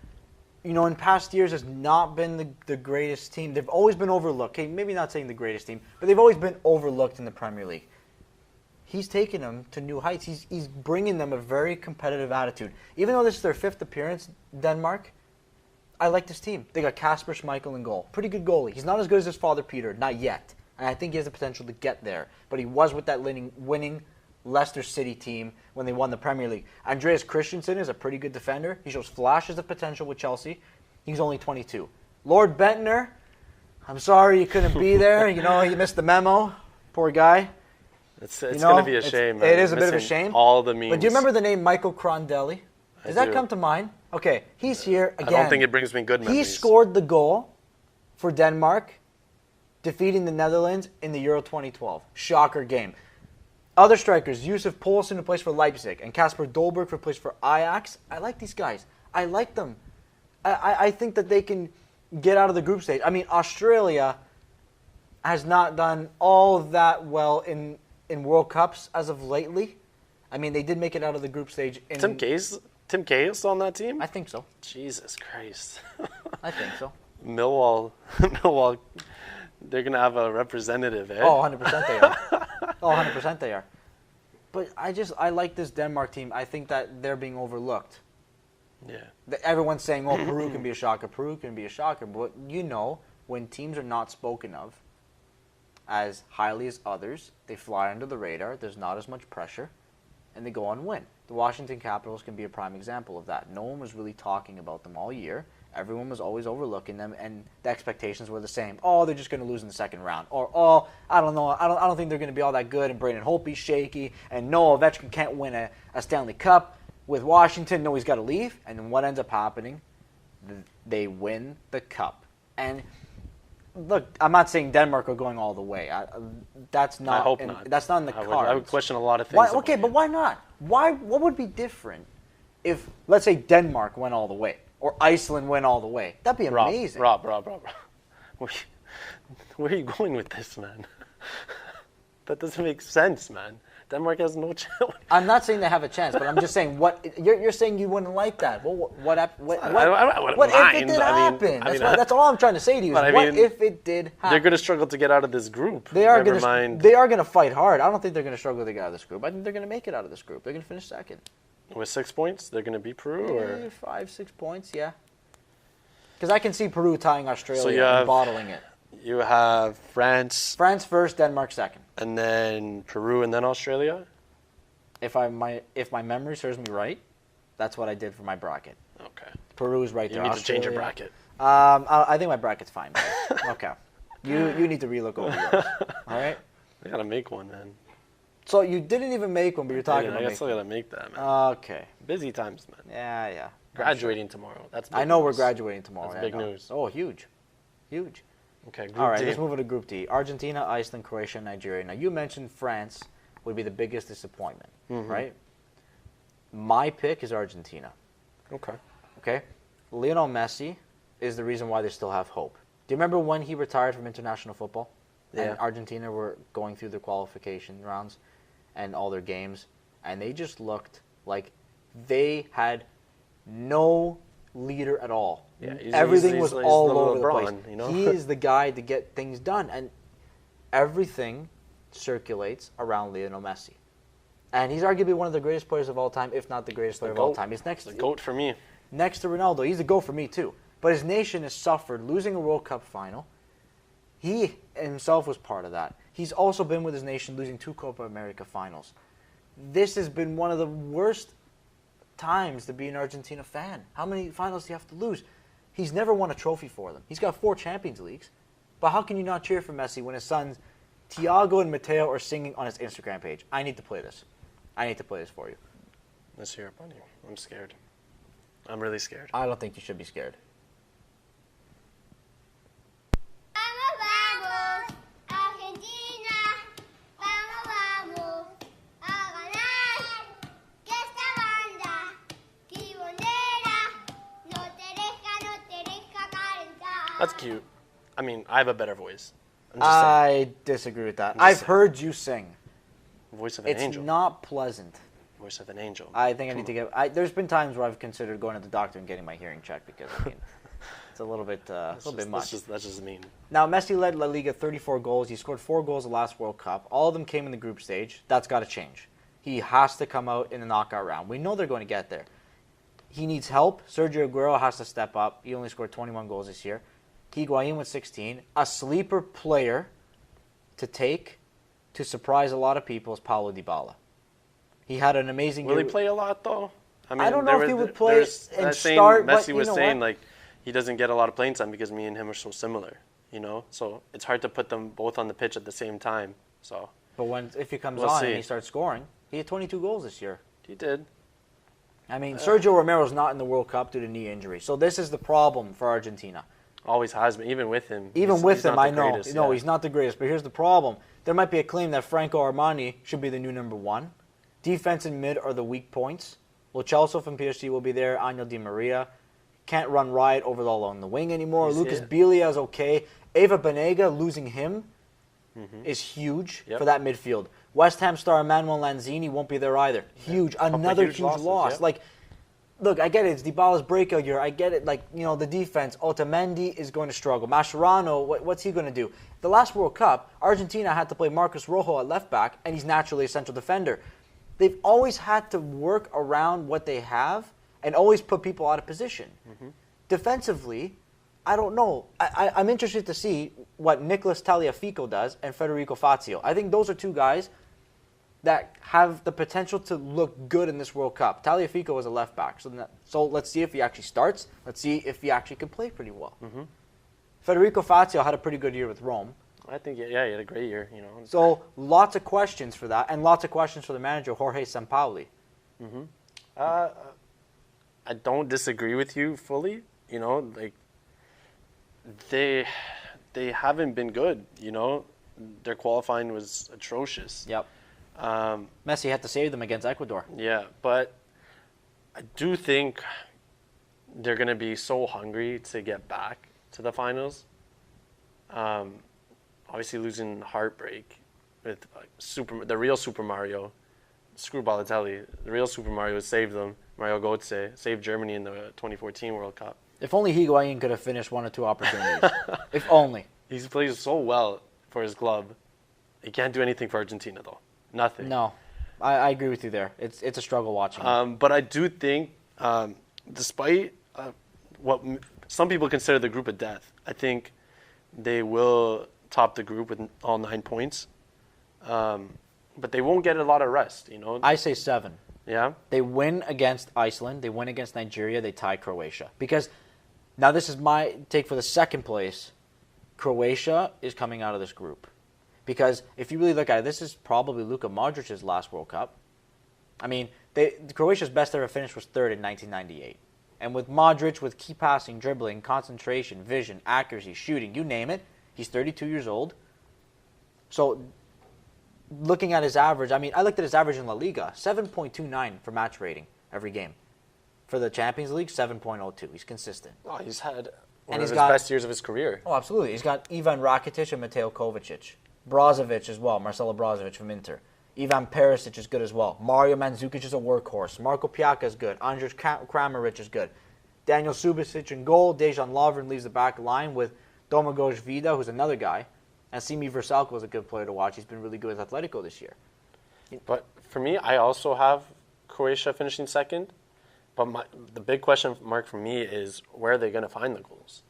C: in past years has not been the greatest team. They've always been overlooked. Okay, maybe not saying the greatest team, but they've always been overlooked in the Premier League. He's taken them to new heights. He's bringing them a very competitive attitude. Even though this is their 5th appearance, Denmark, I like this team. They got Kasper Schmeichel in goal. Pretty good goalie. He's not as good as his father, Peter. Not yet. And I think he has the potential to get there. But he was with that winning Leicester City team when they won the Premier League. Andreas Christensen is a pretty good defender. He shows flashes of potential with Chelsea. He's only 22. Lord Bentner, I'm sorry you couldn't be there. You missed the memo. Poor guy.
A: It's going to be a shame. Man.
C: It is a bit of a shame.
A: All the memes.
C: But do you remember the name Michael Crondelli? Does that come to mind? Okay, he's here again.
A: I don't think it brings me good memories.
C: He scored the goal for Denmark, defeating the Netherlands in the Euro 2012. Shocker game. Other strikers, Yusuf Poulsen, who plays for Leipzig, and Kasper Dolberg, who plays for Ajax. I like these guys. I like them. I think that they can get out of the group stage. I mean, Australia has not done all that well in World Cups as of lately. I mean, they did make it out of the group stage.
A: Tim Cahill on that team?
C: I think so.
A: Jesus Christ.
C: I think so.
A: Millwall, they're going to have a representative, eh?
C: Oh, 100% they are. Oh, 100% they are. But I like this Denmark team. I think that they're being overlooked.
A: Yeah.
C: Everyone's saying, oh, Peru can be a shocker. Peru can be a shocker. But when teams are not spoken of as highly as others, they fly under the radar, there's not as much pressure, and they go on and win. The Washington Capitals can be a prime example of that. No one was really talking about them all year. Everyone was always overlooking them, and the expectations were the same. Oh, they're just going to lose in the second round. Or, oh, I don't know, I don't think they're going to be all that good, and Braden Holtby's shaky, and no, Ovechkin can't win a Stanley Cup with Washington. No, he's got to leave. And then what ends up happening? They win the Cup. And look, I'm not saying Denmark are going all the way. That's not.
A: I hope not.
C: That's not in the cards.
A: I would question a lot of things.
C: Okay, but why not? What would be different if, let's say, Denmark went all the way or Iceland went all the way? That'd be amazing.
A: Rob. Where are you going with this, man? That doesn't make sense, man. Denmark has no chance.
C: I'm not saying they have a chance, but I'm just saying what you're saying you wouldn't like that. Well, what if it did happen? That's all I'm trying to say to you. What if it did happen?
A: They're going to struggle to get out of this group.
C: They are going to fight hard. I don't think they're going to struggle to get out of this group. I think they're going to make it out of this group. They're going to finish second.
A: With 6 points, they're going to beat Peru, or
C: 5-6 points, yeah. Because I can see Peru tying Australia and bottling it.
A: You have France.
C: France first, Denmark second.
A: And then Peru, and then Australia?
C: If my memory serves me right, that's what I did for my bracket.
A: Okay.
C: Peru is right there.
A: You need to change your bracket.
C: I think my bracket's fine. Okay. You need to relook over yours. All right?
A: I got to make one, man.
C: So you didn't even make one, but you're talking about
A: I still got to make that, man.
C: Okay.
A: Busy times, man.
C: Yeah.
A: Graduating tomorrow. That's big
C: I know
A: news.
C: we're graduating tomorrow.
A: That's big news.
C: Oh, huge.
A: Okay, Group
C: All right,
A: D.
C: let's move on to Group D. Argentina, Iceland, Croatia, Nigeria. Now, you mentioned France would be the biggest disappointment, right? My pick is Argentina. Okay? Lionel Messi is the reason why they still have hope. Do you remember when he retired from international football?
A: Yeah.
C: And Argentina were going through their qualification rounds and all their games, and they just looked like they had no leader at all.
A: Yeah,
C: everything was all over
A: LeBron,
C: the place. He is the guy to get things done, and everything circulates around Lionel Messi. And he's arguably one of the greatest players of all time, if not the greatest player of all time. He's
A: the GOAT for me.
C: Next to Ronaldo. He's the GOAT for me, too. But his nation has suffered, losing a World Cup final. He himself was part of that. He's also been with his nation losing 2 Copa America finals. This has been one of the worst times to be an Argentina fan. How many finals do you have to lose? He's never won a trophy for them. He's got 4 Champions Leagues. But how can you not cheer for Messi when his sons Thiago and Mateo are singing on his Instagram page? I need to play this. I need to play this for you.
A: Let's hear it, buddy. I'm scared. I'm really scared.
C: I don't think you should be scared.
A: That's cute. I mean, I have a better voice. I'm just saying.
C: I disagree with that.
A: just
C: I've
A: saying.
C: heard you sing.
A: Voice of an
C: It's
A: angel.
C: not pleasant.
A: Voice of an angel.
C: I think I need to get. There's been times where I've considered going to the doctor and getting my hearing checked because I mean, it's a little bit much.
A: That's just mean.
C: Now Messi led La Liga 34 goals. He scored 4 goals the last World Cup. All of them came in the group stage. That's got to change. He has to come out in the knockout round. We know they're going to get there. He needs help. Sergio Aguero has to step up. He only scored 21 goals this year. Higuain with 16. A sleeper player to take to surprise a lot of people is Paulo Dybala. He had an amazing
A: Will
C: year.
A: he play a lot though? I mean,
C: I don't know if he would play and start.
A: Messi
C: but
A: was
C: you know
A: saying
C: what?
A: like he doesn't get a lot of playing time because me and him are so similar. So it's hard to put them both on the pitch at the same time. So.
C: But if he comes
A: We'll
C: on
A: see.
C: and he starts scoring, he had 22 goals this year.
A: He did.
C: I mean, Sergio Romero's not in the World Cup due to knee injury. So this is the problem for Argentina.
A: Always has been, even with him.
C: Even
A: he's
C: with him,
A: not
C: I
A: the
C: know.
A: greatest,
C: No,
A: yeah.
C: he's not the greatest. But here's the problem. There might be a claim that Franco Armani should be the new number 1. Defense and mid are the weak points. Lo Celso from PSG will be there. Angel Di Maria. Can't run riot over along the wing anymore.
A: You see
C: Lucas
A: it?
C: Bilia is okay. Eva Banega, losing him is huge
A: Yep.
C: for that midfield. West Ham star Emmanuel Lanzini won't be there either. Huge. Another
A: huge
C: huge
A: losses,
C: loss.
A: yep.
C: Like, look, I get it. It's Dybala's breakout year. I get it. Like, the defense. Otamendi is going to struggle. Mascherano, what's he going to do? The last World Cup, Argentina had to play Marcos Rojo at left back, and he's naturally a central defender. They've always had to work around what they have and always put people out of position. Defensively, I don't know. I'm interested to see what Nicolas Tagliafico does and Federico Fazio. I think those are two guys that have the potential to look good in this World Cup. Tagliafico is a left back, so let's see if he actually starts. Let's see if he actually can play pretty well. Federico Fazio had a pretty good year with Rome.
A: I think, yeah, he had a great year,
C: So lots of questions for that, and lots of questions for the manager, Jorge Sampaoli.
A: I don't disagree with you fully. Like they haven't been good. Their qualifying was atrocious.
C: Yep. Messi had to save them against Ecuador.
A: Yeah, but I do think they're going to be so hungry to get back to the finals. Obviously, losing heartbreak with the real Super Mario. Screw Balotelli. The real Super Mario saved them. Mario Götze saved Germany in the 2014 World Cup.
C: If only Higuain could have finished 1 or 2 opportunities. If only.
A: He plays so well for his club. He can't do anything for Argentina, though. Nothing.
C: No, I agree with you there. It's a struggle watching.
A: But I do think, despite what some people consider the group of death, I think they will top the group with all 9 points. But they won't get a lot of rest,
C: I say 7.
A: Yeah?
C: They win against Iceland. They win against Nigeria. They tie Croatia. Because now this is my take for the second place. Croatia is coming out of this group. Because if you really look at it, this is probably Luka Modric's last World Cup. I mean, Croatia's best ever finish was 3rd in 1998. And with Modric, with key passing, dribbling, concentration, vision, accuracy, shooting, you name it, he's 32 years old. So looking at his average, I looked at his average in La Liga, 7.29 for match rating every game. For the Champions League, 7.02. He's consistent.
A: Oh, he's had one
C: And
A: of
C: he's
A: his
C: got-
A: best years of his career.
C: Oh, absolutely. He's got Ivan Rakitic and Mateo Kovacic. Brozovic as well, Marcelo Brozovic from Inter. Ivan Perisic is good as well. Mario Mandzukic is a workhorse. Marko Pjaka is good. Andrej Kramaric is good. Daniel Subasic in goal. Dejan Lovren leaves the back line with Domagoj Vida, who's another guy. And Simi Vrsaljko is a good player to watch. He's been really good with Atletico this year.
A: But for me, I also have Croatia finishing second. But the big question mark for me is where are they going to find the goals?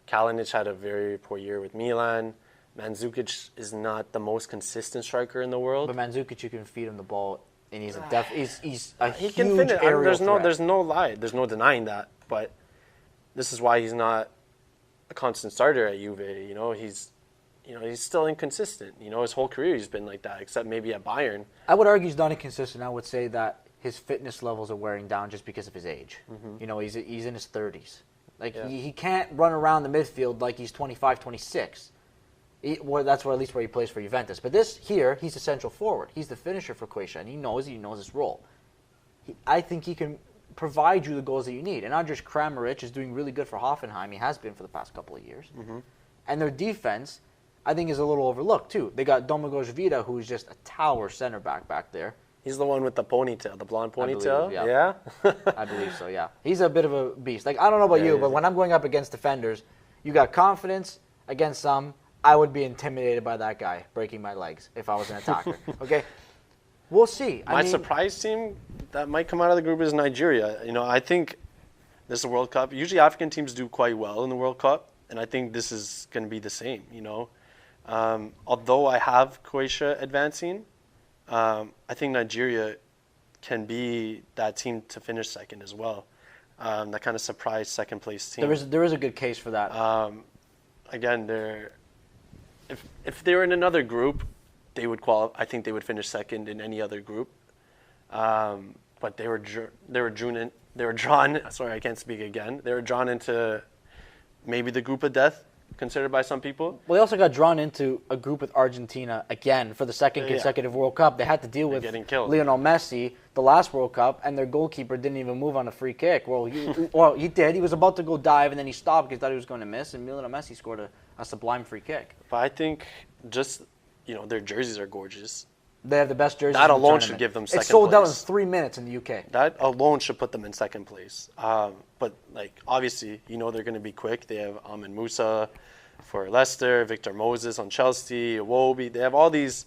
A: Kalinic had a very poor year with Milan. Mandzukic is not the most consistent striker in the world.
C: But Mandzukic, you can feed him the ball, and he's a
A: He
C: huge
A: can finish.
C: aerial
A: There's
C: threat.
A: no lie. There's no denying that. But this is why he's not a constant starter at Juve. He's still inconsistent. His whole career he's been like that, except maybe at Bayern.
C: I would argue he's not inconsistent. I would say that his fitness levels are wearing down just because of his age. He's in his 30s. He can't run around the midfield like he's 25, 26. That's at least where he plays for Juventus. But he's a central forward. He's the finisher for Croatia, and he knows his role. I think he can provide you the goals that you need. And Andrzej Kramaric is doing really good for Hoffenheim. He has been for the past couple of years.
A: Mm-hmm.
C: And their defense, I think, is a little overlooked, too. They got Domagoj Vida, who is just a tower center back there.
A: He's the one with the ponytail, the blonde ponytail.
C: I believe, yeah. I believe so, yeah. He's a bit of a beast. Like, I don't know about you, but when I'm going up against defenders, you got confidence against some. I would be intimidated by that guy breaking my legs if I was an attacker. Okay? We'll see.
A: My surprise team that might come out of the group is Nigeria. You know, I think this is a World Cup. Usually African teams do quite well in the World Cup, and I think this is going to be the same, you know. Although I have Croatia advancing, I think Nigeria can be that team to finish second as well. That kind of surprise second place team.
C: There is a good case for that.
A: Again, if they were in another group, they would qualify. I think they would finish second in any other group. But they were drawn. Sorry, I can't speak again. They were drawn into maybe the group of death, considered by some people.
C: Well, they also got drawn into a group with Argentina again for the second consecutive World Cup. They had to deal with Lionel Messi the last World Cup, and their goalkeeper didn't even move on a free kick. Well, he did. He was about to go dive, and then he stopped because he thought he was going to miss, and Lionel Messi scored a sublime free kick.
A: But I think just, you know, their jerseys are gorgeous.
C: They have the best jerseys.
A: That alone should give them second place.
C: It sold out in 3 minutes in the UK.
A: That alone should put them in second place. But, like, obviously, you know they're going to be quick. They have Ahmed Musa for Leicester, Victor Moses on Chelsea, Iwobi. They have all these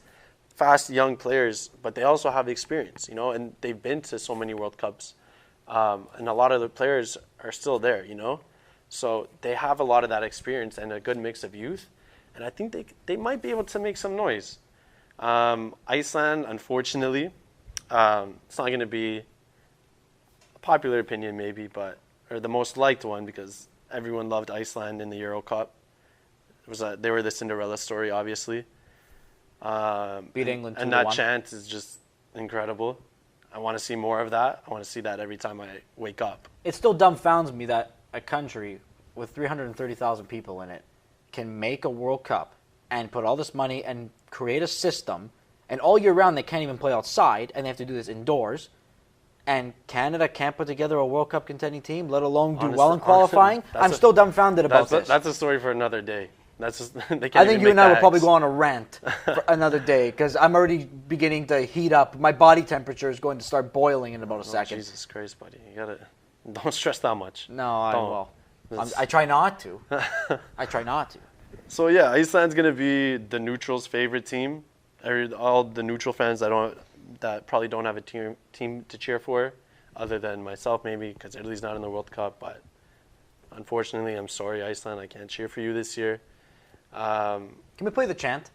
A: fast young players, but they also have the experience, you know, and they've been to so many World Cups. And a lot of the players are still there, you know. So they have a lot of that experience and a good mix of youth. And I think they might be able to make some noise. Iceland, unfortunately, it's not going to be a popular opinion maybe, or the most liked one because everyone loved Iceland in the Euro Cup. They were the Cinderella story, obviously.
C: Beat England 2-1.
A: And that chant is just incredible. I want to see more of that. I want to see that every time I wake up.
C: It still dumbfounds me that a country with 330,000 people in it can make a World Cup and put all this money and create a system, and all year round they can't even play outside, and they have to do this indoors. And Canada can't put together a World Cup contending team, let alone do well in qualifying. I'm still dumbfounded about this.
A: That's a story for another day. They can't
C: I think you and I will probably go on a rant for another day because I'm already beginning to heat up. My body temperature is going to start boiling in about a second.
A: Jesus Christ, buddy. Don't stress that much.
C: No, I try not to. I try not to.
A: So, yeah, Iceland's going to be the neutral's favorite team. All the neutral fans that probably don't have a team to cheer for, other than myself maybe, because Italy's not in the World Cup. But unfortunately, I'm sorry, Iceland, I can't cheer for you this year.
C: Can we play the chant?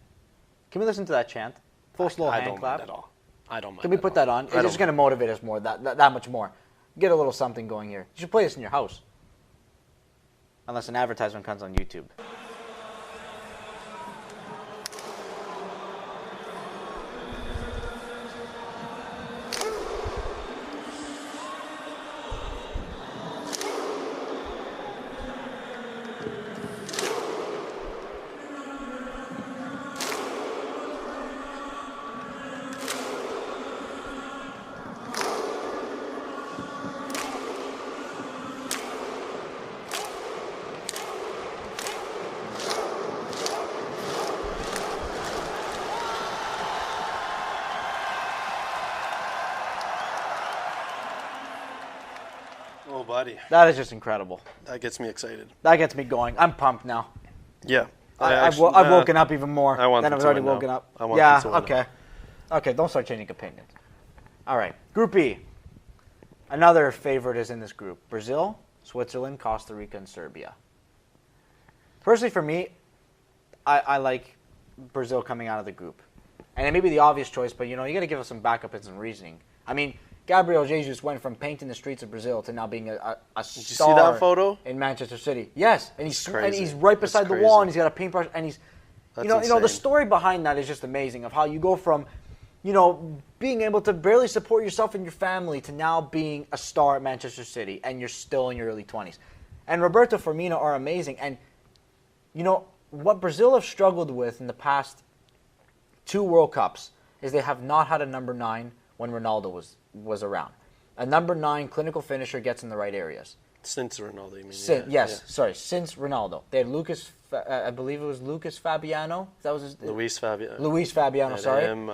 C: Can we listen to that chant? Full slow hand clap.
A: I don't mind at all. I don't mind.
C: Can we put that on? It's just going to motivate us more, that much more. Get a little something going here. You should play this in your house. Unless an advertisement comes on YouTube.
A: Oh, buddy.
C: That is just incredible.
A: That gets me excited.
C: That gets me going. I'm pumped now.
A: Yeah.
C: I've woken up even more than I was already woken up.
A: Okay.
C: Okay, don't start changing opinions. All right. Group E. Another favorite is in this group. Brazil, Switzerland, Costa Rica, and Serbia. Personally, for me, I like Brazil coming out of the group. And it may be the obvious choice, but, you got to give us some backup and some reasoning. I mean, Gabriel Jesus went from painting the streets of Brazil to now being a star.
A: Did you see that photo?
C: In Manchester City. Yes, and he's right beside the wall, and he's got a paintbrush, and he's, the story behind that is just amazing of how you go from, being able to barely support yourself and your family to now being a star at Manchester City, and you're still in your early 20s. And Roberto Firmino are amazing, and what Brazil have struggled with in the past 2 World Cups is they have not had a number 9 when Ronaldo was around. A number 9 clinical finisher gets in the right areas.
A: Since Ronaldo, you mean?
C: Since Ronaldo. They had I believe it was Lucas Fabiano. That was his...
A: Luis Fabiano.
C: Luis Fabiano, sorry.
A: Him,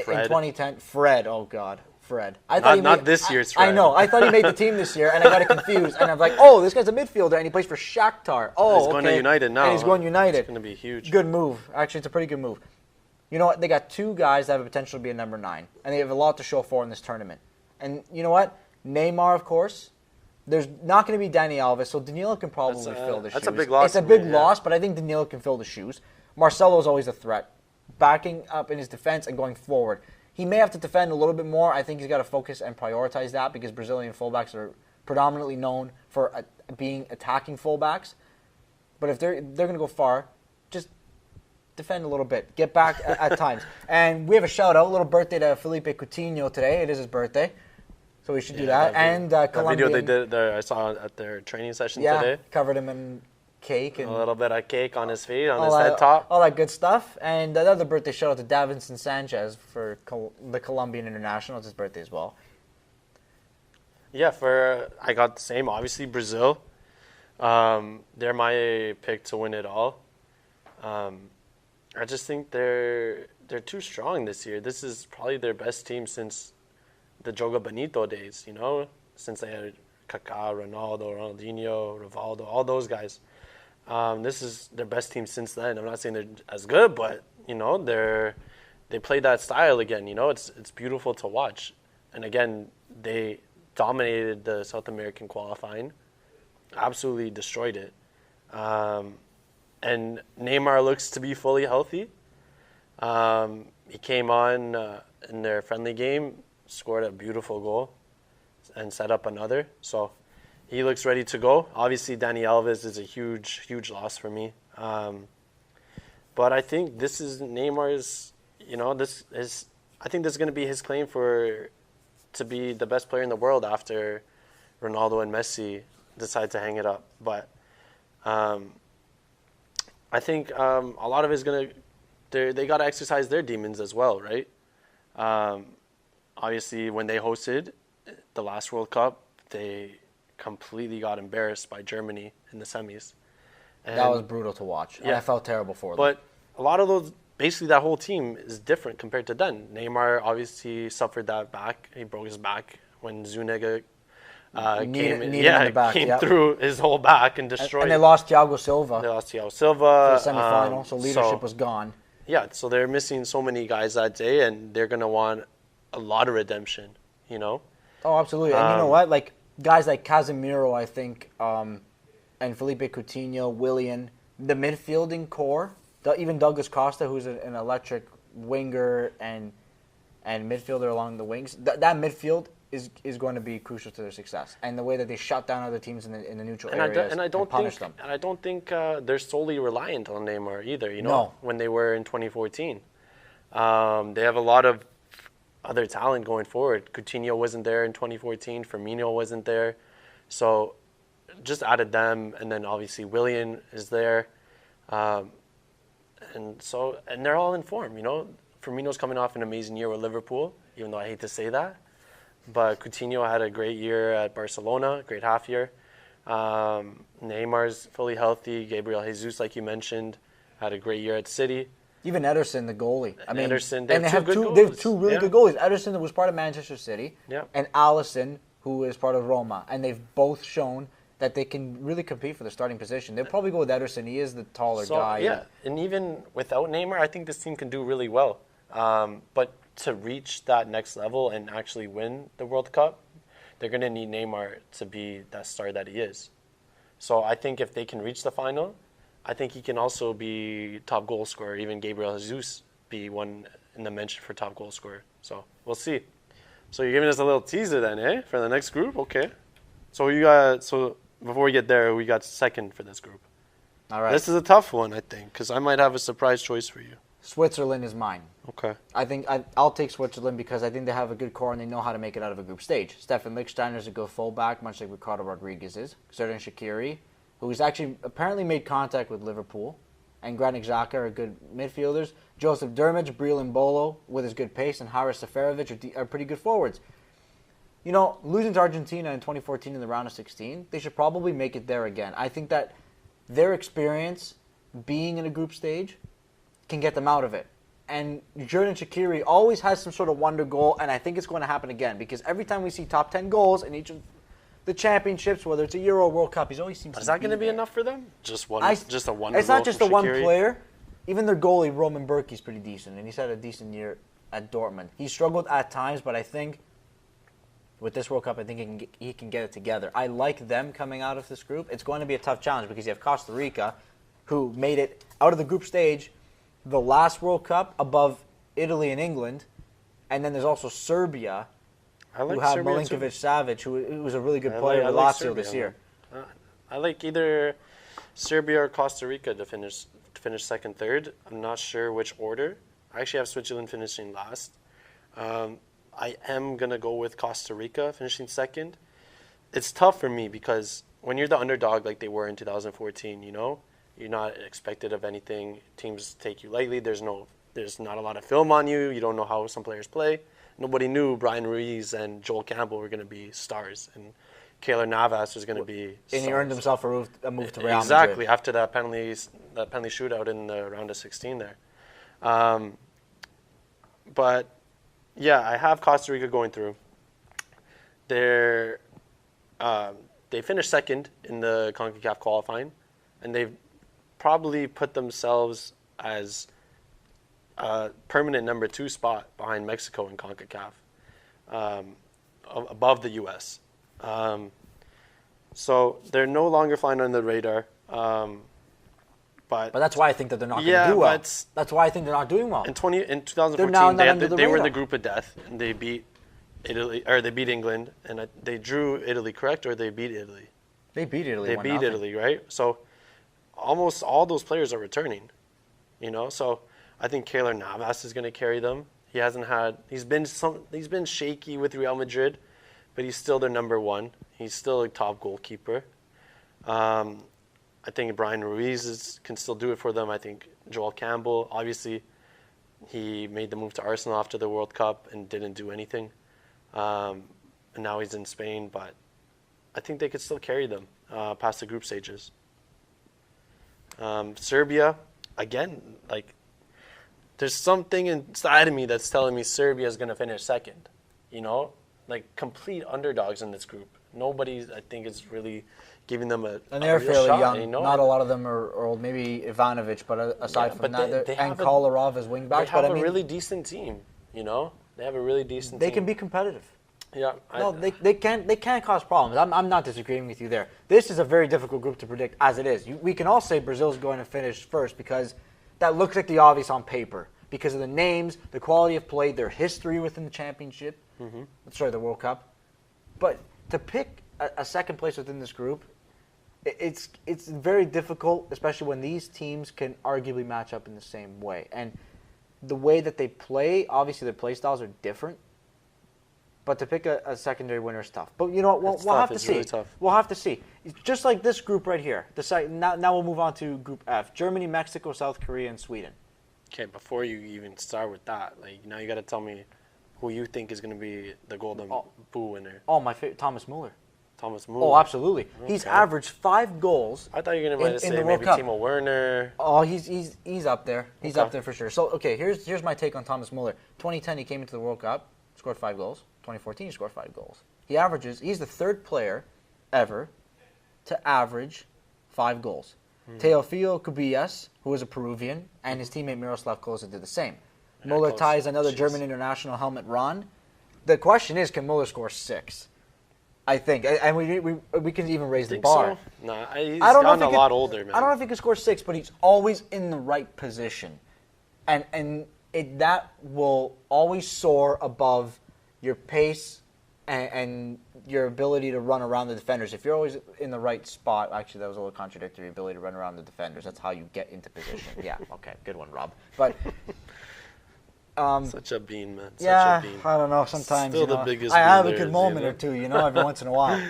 A: Fred.
C: In 2010, Fred, oh God. Fred.
A: Not this year's Fred.
C: I know. I thought he made the team this year, and I got it confused. And I'm like, oh, this guy's a midfielder, and he plays for Shakhtar. Oh,
A: he's going to United now.
C: And he's going United.
A: It's going to be huge.
C: Good move. Actually, it's a pretty good move. You know what? They got 2 guys that have a potential to be a number 9, and they have a lot to show for in this tournament. And you know what? Neymar, of course. There's not going to be Dani Alves, so Danilo can probably fill the shoes.
A: That's a big loss.
C: It's a big loss, but I think Danilo can fill the shoes. Marcelo's always a threat, backing up in his defense and going forward. He may have to defend a little bit more. I think he's got to focus and prioritize that because Brazilian fullbacks are predominantly known for being attacking fullbacks. But if they're going to go far, just defend a little bit. Get back at times. And we have a shout-out, a little birthday to Felipe Coutinho today. It is his birthday. So we should do that. And Colombian,
A: video they did, I saw at their training session today.
C: Covered him in cake. And
A: a little bit of cake on his feet, on his head top.
C: All that good stuff. And another birthday shout out to Davinson Sanchez for the Colombian international. It's his birthday as well.
A: Yeah, I got the same. Obviously, Brazil. They're my pick to win it all. I just think they're too strong this year. This is probably their best team since the Joga Bonito days, since they had Kaká, Ronaldo, Ronaldinho, Rivaldo, all those guys. This is their best team since then. I'm not saying they're as good, but they play that style again. It's beautiful to watch. And again, they dominated the South American qualifying, absolutely destroyed it. And Neymar looks to be fully healthy. He came on in their friendly game, scored a beautiful goal, and set up another. So he looks ready to go. Obviously, Dani Alves is a huge, huge loss for me. But I think this is Neymar's. I think this is going to be his claim to be the best player in the world after Ronaldo and Messi decide to hang it up. But I think a lot of it is going to. They got to exercise their demons as well, right? Obviously, when they hosted the last World Cup, they completely got embarrassed by Germany in the semis. And
C: that was brutal to watch. Yeah. I felt terrible for them.
A: But a lot of those, basically that whole team is different compared to then. Neymar obviously suffered that back. He broke his back when Zuniga came through his whole back and destroyed.
C: And they lost Thiago Silva.
A: For
C: the semifinal, so leadership was gone.
A: Yeah, so they're missing so many guys that day, and they're going to want a lot of redemption,
C: Oh, absolutely. And you know what? Like, guys like Casemiro, I think, and Felipe Coutinho, Willian, the midfielding core, even Douglas Costa, who's an electric winger and midfielder along the wings, that midfield is going to be crucial to their success. And the way that they shut down other teams in the neutral areas and punish them.
A: And I don't think they're solely reliant on Neymar either,
C: No.
A: when they were in 2014. They have a lot of other talent going forward. Coutinho wasn't there in 2014. Firmino wasn't there. So just added them, and then obviously Willian is there. And they're all in form, Firmino's coming off an amazing year with Liverpool, even though I hate to say that. But Coutinho had a great year at Barcelona, great half year. Neymar's fully healthy. Gabriel Jesus, like you mentioned, had a great year at City.
C: Even Ederson, the goalie.
A: Ederson,
C: they have two really good goalies. Ederson was part of Manchester City, and Alisson, who is part of Roma. And they've both shown that they can really compete for the starting position. They'll probably go with Ederson. He is the taller guy.
A: Yeah, and even without Neymar, I think this team can do really well. But to reach that next level and actually win the World Cup, they're going to need Neymar to be that star that he is. So I think if they can reach the final, I think he can also be top goal scorer. Even Gabriel Jesus be one in the mention for top goal scorer. So we'll see. So you're giving us a little teaser then, for the next group? Okay. So before we get there, we got second for this group.
C: All right.
A: This is a tough one, I think, because I might have a surprise choice for you.
C: Switzerland is mine.
A: Okay.
C: I think I'll take Switzerland because I think they have a good core and they know how to make it out of a group stage. Stefan Lichtsteiner is a good fullback, much like Ricardo Rodriguez is. Xherdan Shaqiri, who's actually apparently made contact with Liverpool, and Granit Xhaka are good midfielders. Joseph Dermidj, Breel Mbolo with his good pace, and Haris Seferovic are pretty good forwards. losing to Argentina in 2014 in the round of 16, they should probably make it there again. I think that their experience being in a group stage can get them out of it. And Xherdan Shaqiri always has some sort of wonder goal, and I think it's going to happen again because every time we see top 10 goals in each of the championships, whether it's a Euro or World Cup, he's always seems to be.
A: Is that going to be enough for them? Just a wonder
C: It's not just the one player. Even their goalie, Roman Burki's pretty decent, and he's had a decent year at Dortmund. He struggled at times, but I think with this World Cup, I think he can get it together. I like them coming out of this group. It's going to be a tough challenge because you have Costa Rica, who made it out of the group stage the last World Cup above Italy and England, and then there's also Serbia, who had Milinkovic-Savic, who was a really good player with Lazio this year.
A: I like either Serbia or Costa Rica to finish second, third. I'm not sure which order. I actually have Switzerland finishing last. I am going to go with Costa Rica finishing second. It's tough for me because when you're the underdog like they were in 2014, you're not expected of anything. Teams take you lightly. There's not a lot of film on you. You don't know how some players play. Nobody knew Brian Ruiz and Joel Campbell were going to be stars, and Keylor Navas was going to be stars.
C: And he earned himself a move to Real Madrid.
A: Exactly, after that penalty shootout in the round of 16 there. But, yeah, I have Costa Rica going through. They finished second in the CONCACAF qualifying, and they've probably put themselves as a permanent number 2 spot behind Mexico in CONCACAF, above the U.S. So they're no longer flying on the radar. But
C: that's why I think that they're not going to do well. That's why I think they're not doing well.
A: In 2014, they were in the group of death, and they beat Italy, or they beat England, and they drew Italy, correct? Or they beat Italy?
C: They beat Italy.
A: They beat Italy, right? So almost all those players are returning, So I think Keylor Navas is going to carry them. He's been shaky with Real Madrid, but he's still their number 1. He's still a top goalkeeper. I think Brian Ruiz can still do it for them. I think Joel Campbell, obviously, he made the move to Arsenal after the World Cup and didn't do anything. And now he's in Spain, but I think they could still carry them past the group stages. Serbia, again, there's something inside of me that's telling me Serbia is going to finish second. Complete underdogs in this group. Nobody, I think, is really giving them a
C: And they're fairly
A: shot,
C: young. Not a lot of them are old. Maybe Ivanovic, but aside from that, and Kolarov as wing backs.
A: They have a really decent team. They have a really decent team.
C: They can be competitive.
A: Yeah.
C: They can't cause problems. I'm not disagreeing with you there. This is a very difficult group to predict as it is. We can all say Brazil's going to finish first because that looks like the obvious on paper because of the names, the quality of play, their history within the championship. The World Cup. But to pick a second place within this group, it's very difficult, especially when these teams can arguably match up in the same way. And the way that they play, obviously their play styles are different. But to pick a secondary winner is tough. But you know what? We'll have to see.
A: Really tough.
C: We'll have to see. It's just like this group right here. Now we'll move on to Group F. Germany, Mexico, South Korea, and Sweden.
A: Okay, before you even start with that, now you got to tell me who you think is going to be the Golden Boo winner.
C: Oh, my favorite, Thomas Muller.
A: Thomas Muller.
C: Oh, absolutely. Okay. He's averaged 5 goals.
A: I thought you were going to say maybe Timo Werner.
C: Oh, he's up there. He's up there for sure. So, okay, here's my take on Thomas Muller. 2010, he came into the World Cup, scored 5 goals. 2014, he scored 5 goals. He's the 3rd player ever to average 5 goals. Teofilo Cubillas, who is a Peruvian, and his teammate Miroslav Klose did the same. Muller ties another German international helmet run. The question is, can Muller score 6? I think, and we can even raise the bar.
A: So? No, he's gotten a lot older, man.
C: I don't know if he can score 6, but he's always in the right position, and that will always soar above your pace and your ability to run around the defenders. If you're always in the right spot, actually, that was a little contradictory. Ability to run around the defenders. That's how you get into position. Yeah, okay, good one, Rob. But.
A: Such a bean, man.
C: Yeah,
A: Such a bean.
C: I don't know. Sometimes
A: Still the biggest
C: I have a
A: there
C: good
A: is,
C: moment or two, every once in a while.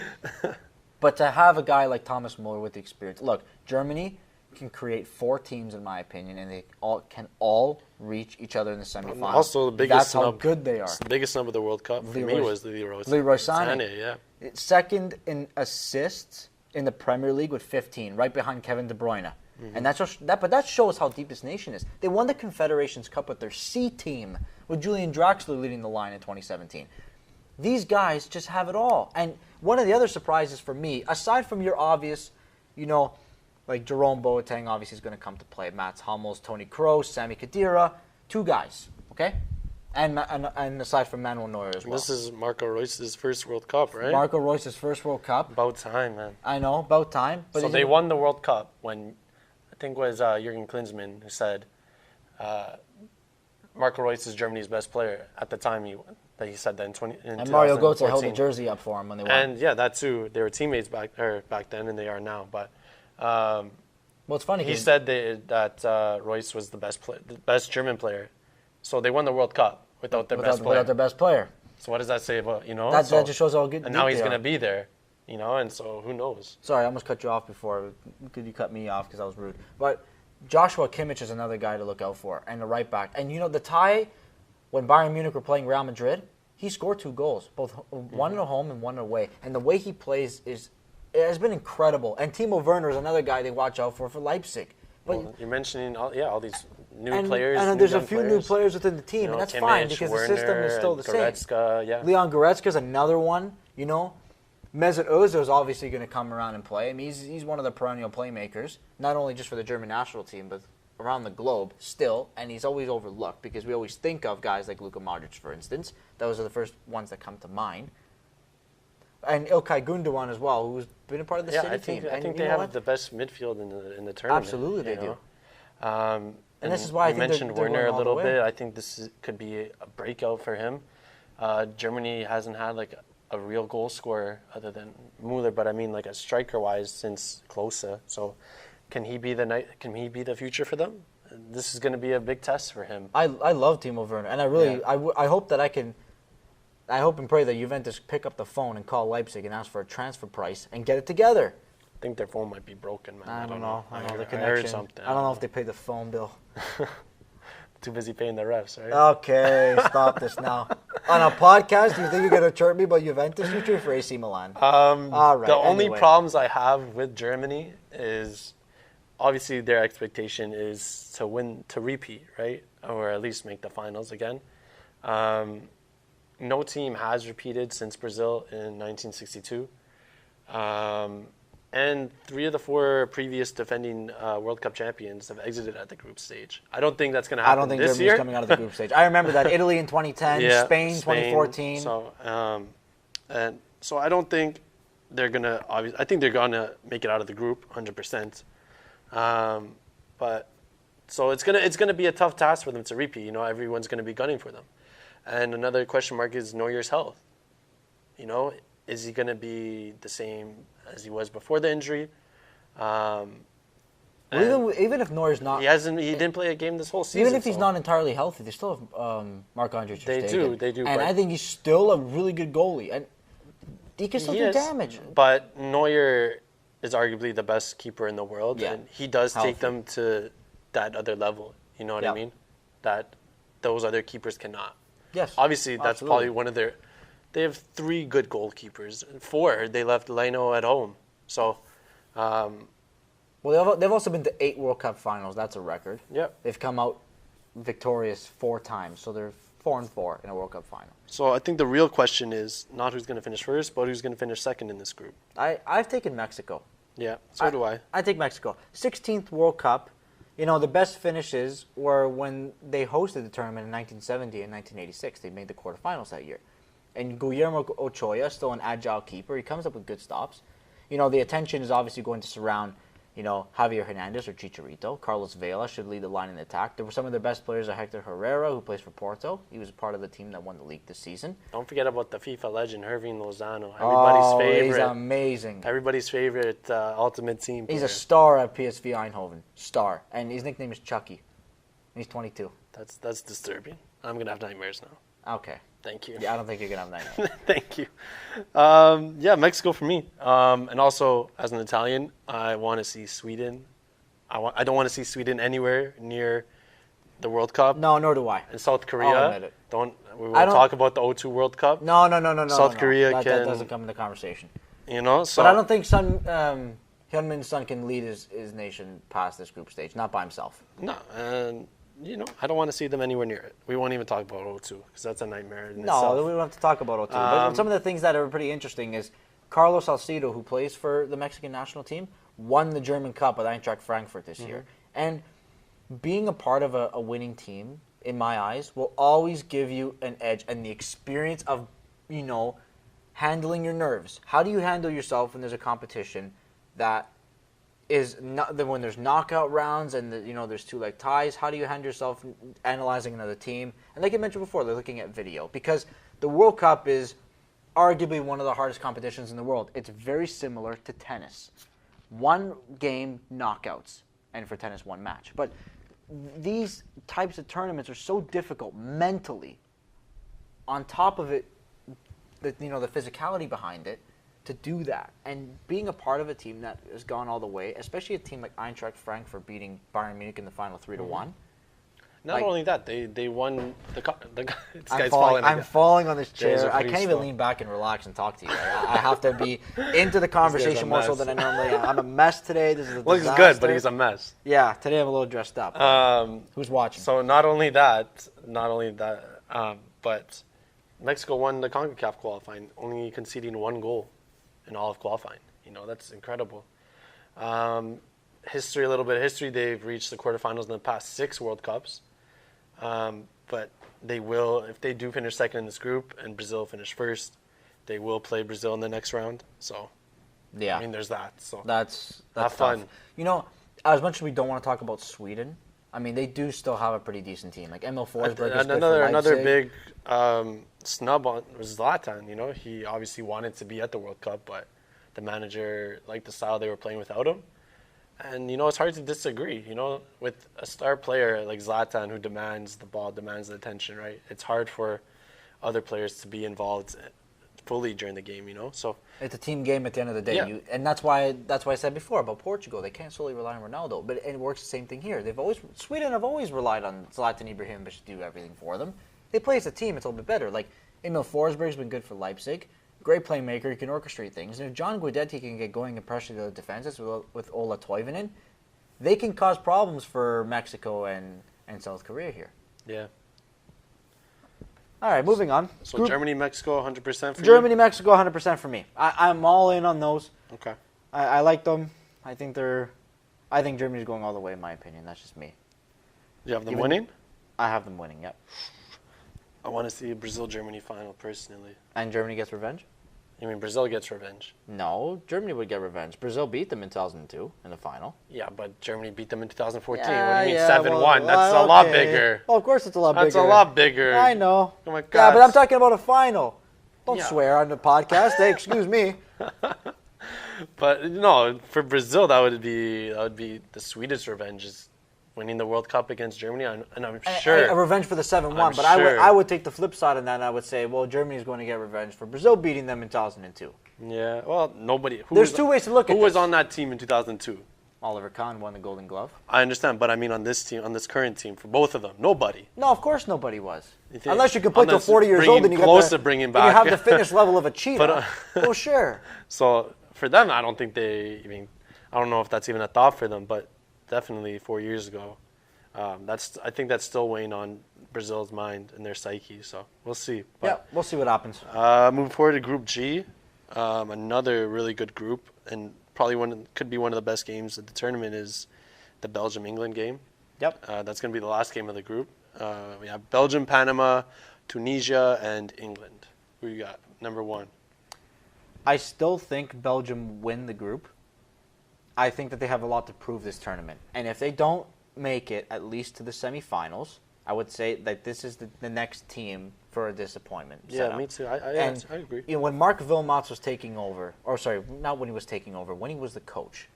C: But to have a guy like Thomas Muller with the experience. Look, Germany, can create 4 teams, in my opinion, and they can all reach each other in the semifinals.
A: Also, the biggest
C: That's how
A: snub,
C: good they are.
A: The biggest snub of the World Cup for me was Leroy
C: Sané.
A: Yeah.
C: Second in assists in the Premier League with 15, right behind Kevin De Bruyne. And that shows how deep this nation is. They won the Confederations Cup with their C team, with Julian Draxler leading the line in 2017. These guys just have it all. And one of the other surprises for me, aside from your obvious, like Jerome Boateng obviously is going to come to play, Mats Hummels, Toni Kroos, Sami Khedira, 2 guys, okay? And aside from Manuel Neuer as well.
A: This is Marco Reus's first World Cup, right?
C: Marco Reus's first World Cup.
A: About time, man.
C: I know, about time.
A: But so they won the World Cup when, I think it was Jurgen Klinsmann who said Marco Reus is Germany's best player at the time he said that in
C: and Mario Götze held the jersey up for him when they won.
A: And yeah, that too. They were teammates back then, and they are now. But
C: well, it's funny.
A: He said that Reus was the best German player, so they won the World Cup without their best player.
C: Without their best player.
A: So what does that say about
C: That just shows how good.
A: And now he's going to be there, and so who knows?
C: Sorry, I almost cut you off before. Could you cut me off because I was rude? But Joshua Kimmich is another guy to look out for, and the right back. And the tie when Bayern Munich were playing Real Madrid, he scored 2 goals, both one at home and one away. And the way he plays has been incredible. And Timo Werner is another guy they watch out for Leipzig. But
A: you're mentioning all these new players.
C: And there's a few new players within the team, and that's
A: Kimmich,
C: fine because
A: Werner,
C: the system is still the
A: Goretzka,
C: same.
A: Yeah.
C: Leon Goretzka's another one, Mesut Ozil is obviously going to come around and play. I mean, he's one of the perennial playmakers, not only just for the German national team, but around the globe still, and he's always overlooked because we always think of guys like Luka Modric, for instance. Those are the first ones that come to mind. And Ilkay Gundogan as well, who's been a part of the City team.
A: I think they have the best midfield in the tournament.
C: Absolutely, they do.
A: And
C: this is why I think
A: mentioned
C: they're
A: Werner a little
C: bit.
A: I think this could be a breakout for him. Germany hasn't had like a real goal scorer other than Müller, but I mean like a striker-wise since Klose. So can he be the future for them? This is going to be a big test for him.
C: I love Timo Werner, and I really I hope that I hope and pray that Juventus pick up the phone and call Leipzig and ask for a transfer price and get it together.
A: I think their phone might be broken, man.
C: I don't know. I know the connection.
A: I heard something.
C: I don't know if they paid the phone bill.
A: Too busy paying the refs, right?
C: Okay, stop this now. On a podcast, do you think you're going to chirp me about Juventus? You cheer for AC Milan.
A: All right. The only problems I have with Germany is obviously their expectation is to repeat, right? Or at least make the finals again. No team has repeated since Brazil in 1962. And 3 of the 4 previous defending World Cup champions have exited at the group stage. I don't think that's going to happen this year.
C: I don't think Germany's coming out of the group stage. I remember that. Italy in 2010, Spain 2014.
A: So I don't think they're going to – I think they're going to make it out of the group 100%. But so it's gonna be a tough task for them to repeat. Everyone's going to be gunning for them. And another question mark is Neuer's health. Is he going to be the same as he was before the injury?
C: Even if Neuer's not,
A: he didn't play a game this whole season.
C: Even if he's not entirely healthy, they still have Marc-Andre Ter Stegen.
A: They do.
C: And I think he's still a really good goalie, and he can still do damage.
A: But Neuer is arguably the best keeper in the world, and he does take them to that other level. You know what I mean? That those other keepers cannot.
C: Yes.
A: Obviously, that's probably one of their. They have 3 good goalkeepers. 4, they left Leno at home. So,
C: well, they've also been to 8 World Cup finals. That's a record.
A: Yep.
C: They've come out victorious 4 times, so they're 4-4 in a World Cup final.
A: So I think the real question is not who's going to finish first, but who's going to finish second in this group.
C: I've taken Mexico.
A: Yeah, so do I.
C: I take Mexico. 16th World Cup. The best finishes were when they hosted the tournament in 1970 and 1986. They made the quarterfinals that year. And Guillermo Ochoa, still an agile keeper, he comes up with good stops. The attention is obviously going to surround, Javier Hernandez or Chicharito. Carlos Vela should lead the line in attack. There were some of their best players are Hector Herrera, who plays for Porto. He was a part of the team that won the league this season.
A: Don't forget about the FIFA legend, Hervin Lozano. Everybody's favorite.
C: He's amazing.
A: Everybody's favorite ultimate team player.
C: He's a star at PSV Eindhoven. Star. And his nickname is Chucky. He's 22.
A: That's disturbing. I'm going to have nightmares now.
C: Okay.
A: Thank you.
C: Yeah, I don't think you're going to have nightmares.
A: Thank you. Mexico for me. And also, as an Italian, I want to see Sweden I don't want to see Sweden anywhere near the World Cup.
C: No, nor do I.
A: And South
C: I'll
A: Korea.
C: admit it.
A: We won't talk about the O2 World Cup.
C: No.
A: South Korea
C: that
A: can.
C: doesn't come into conversation.
A: You know, so.
C: But I don't think Hyunmin's son can lead his nation past this group stage, not by himself.
A: No, and you know, I don't want to see them anywhere near it. We won't even talk about O2 because that's a nightmare in itself.
C: No, we don't have to talk about O2. But some of the things that are pretty interesting is Carlos Salcido, who plays for the Mexican national team, won the German Cup with Eintracht Frankfurt this year. And being a part of a winning team, in my eyes, will always give you an edge and the experience of, you know, handling your nerves. How do you handle yourself when there's a competition that is not when there's knockout rounds and there's 2-leg ties? How do you handle yourself analyzing another team? And like I mentioned before, they're looking at video because the World Cup is arguably one of the hardest competitions in the world. It's very similar to tennis. 1 game knockouts, and for tennis 1 match. But these types of tournaments are so difficult mentally. On top of it, the physicality behind it, to do that. And being a part of a team that has gone all the way, especially a team like Eintracht Frankfurt beating Bayern Munich in the final 3-1.
A: Not only that, they won the this guy's
C: I'm falling on this chair. I can't even
A: slow.
C: lean back and relax and talk to you. I have to be into the conversation more so than I normally am. I'm a mess today. This is a
A: looks
C: disaster.
A: good, but he's a mess.
C: Yeah, today I'm a little dressed up. Who's watching?
A: So not only that, but Mexico won the CONCACAF qualifying, only conceding 1 goal in all of qualifying. You know, that's incredible. A little bit of history. They've reached the quarterfinals in the past 6 World Cups. But they will, if they do finish second in this group and Brazil finish first, they will play Brazil in the next round. So,
C: yeah,
A: I mean, there's that. So
C: that's
A: have fun.
C: You know, as much as we don't want to talk about Sweden, I mean, they do still have a pretty decent team. Like Emil Forsberg is good for
A: another
C: Leipzig.
A: big snub on was Zlatan. You know, he obviously wanted to be at the World Cup, but the manager liked the style they were playing without him. And, you know, it's hard to disagree, you know, with a star player like Zlatan who demands the ball, demands the attention, right? It's hard for other players to be involved fully during the game, you know? So
C: it's a team game at the end of the day.
A: Yeah.
C: And that's why I said before about Portugal. They can't solely rely on Ronaldo. But it works the same thing here. Sweden have always relied on Zlatan Ibrahimovic to do everything for them. They play as a team, it's a little bit better. Like, Emil Forsberg's been good for Leipzig. Great playmaker, he can orchestrate things. And if John Guidetti can get going and pressure the defenses with Ola Toivonen, they can cause problems for Mexico and South Korea here.
A: yeah.
C: All right, moving on.
A: So Germany, Mexico, 100% for
C: Germany, Mexico, 100% for me. I'm all in on those.
A: you? Okay.
C: I like them. I think Germany's going all the way, in my opinion. That's just me.
A: You have them winning?
C: I have them winning, yep.
A: I want to see a Brazil-Germany final, personally.
C: And Germany gets revenge?
A: You mean Brazil gets revenge?
C: No, Germany would get revenge. Brazil beat them in 2002 in the final.
A: Yeah, but Germany beat them in 2014.
C: Yeah,
A: What do you mean
C: yeah,
A: 7-1? That's a lot bigger.
C: Well, of course it's a lot bigger.
A: That's a lot bigger.
C: I know.
A: Oh my
C: Yeah,
A: God.
C: but I'm talking about a final. Don't
A: Yeah.
C: swear on the podcast. Hey, excuse me.
A: But no, for Brazil, that would be the sweetest revenge is winning the World Cup against Germany, and I'm sure
C: A revenge for the 7-1,
A: I'm
C: but
A: sure.
C: I would take the flip side on that, and I would say, well, Germany's going to get revenge for Brazil beating them in 2002.
A: Yeah, well, nobody.
C: There's 2 ways to look at
A: Who was
C: this.
A: on that team in 2002?
C: Oliver Kahn won the Golden Glove.
A: I understand, but I mean on this team, on this current team, for both of them, nobody.
C: No, of course nobody was.
A: think-
C: Unless you can play till
A: unless
C: 40 years
A: bringing
C: old and you
A: close
C: got the,
A: to bringing
C: and
A: back.
C: you have the fitness level of a cheetah.
A: But,
C: well, sure.
A: So for them, I don't think they. I mean, I don't know if that's even a thought for them, but definitely 4 years ago, I think that's still weighing on Brazil's mind and their psyche. So we'll see. But,
C: Yeah, we'll see what happens.
A: moving forward to Group G, another really good group, and probably could be one of the best games of the tournament is the Belgium-England game.
C: Yep.
A: That's going to be the last game of the group. We have Belgium, Panama, Tunisia, and England. Who you got? Number 1.
C: I still think Belgium win the group. I think that they have a lot to prove this tournament. And if they don't make it at least to the semifinals, I would say that this is the next team for a disappointment.
A: Yeah,
C: setup.
A: me too. I agree.
C: You know, when Mark Wilmots was taking over, or sorry, not when he was taking over, when he was the coach,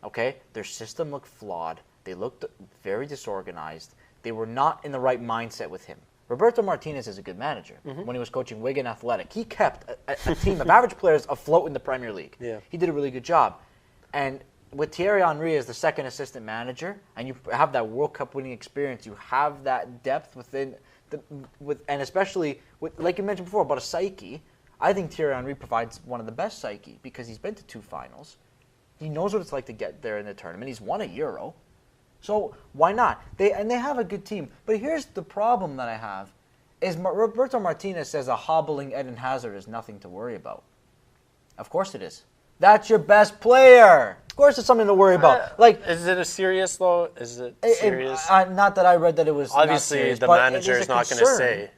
C: okay, their system looked flawed. They looked very disorganized. They were not in the right mindset with him. Roberto Martinez is a good manager. When he was coaching Wigan Athletic, he kept a team of average players afloat in the Premier League.
A: Yeah.
C: He did a really good job. And with Thierry Henry as the second assistant manager, and you have that World Cup winning experience, you have that depth within and especially with, like you mentioned before about a psyche. I think Thierry Henry provides one of the best psyche because he's been to 2 finals. He knows what it's like to get there in the tournament. He's won a Euro, so why not? They have a good team. But here's the problem that I have: is Roberto Martinez says a hobbling Eden Hazard is nothing to worry about. Of course it is. That's your best player. Of course, it's something to worry about. Like,
A: is it a serious though? Is it serious?
C: Not that I read that it was.
A: Obviously,
C: not serious,
A: the manager is not going to say.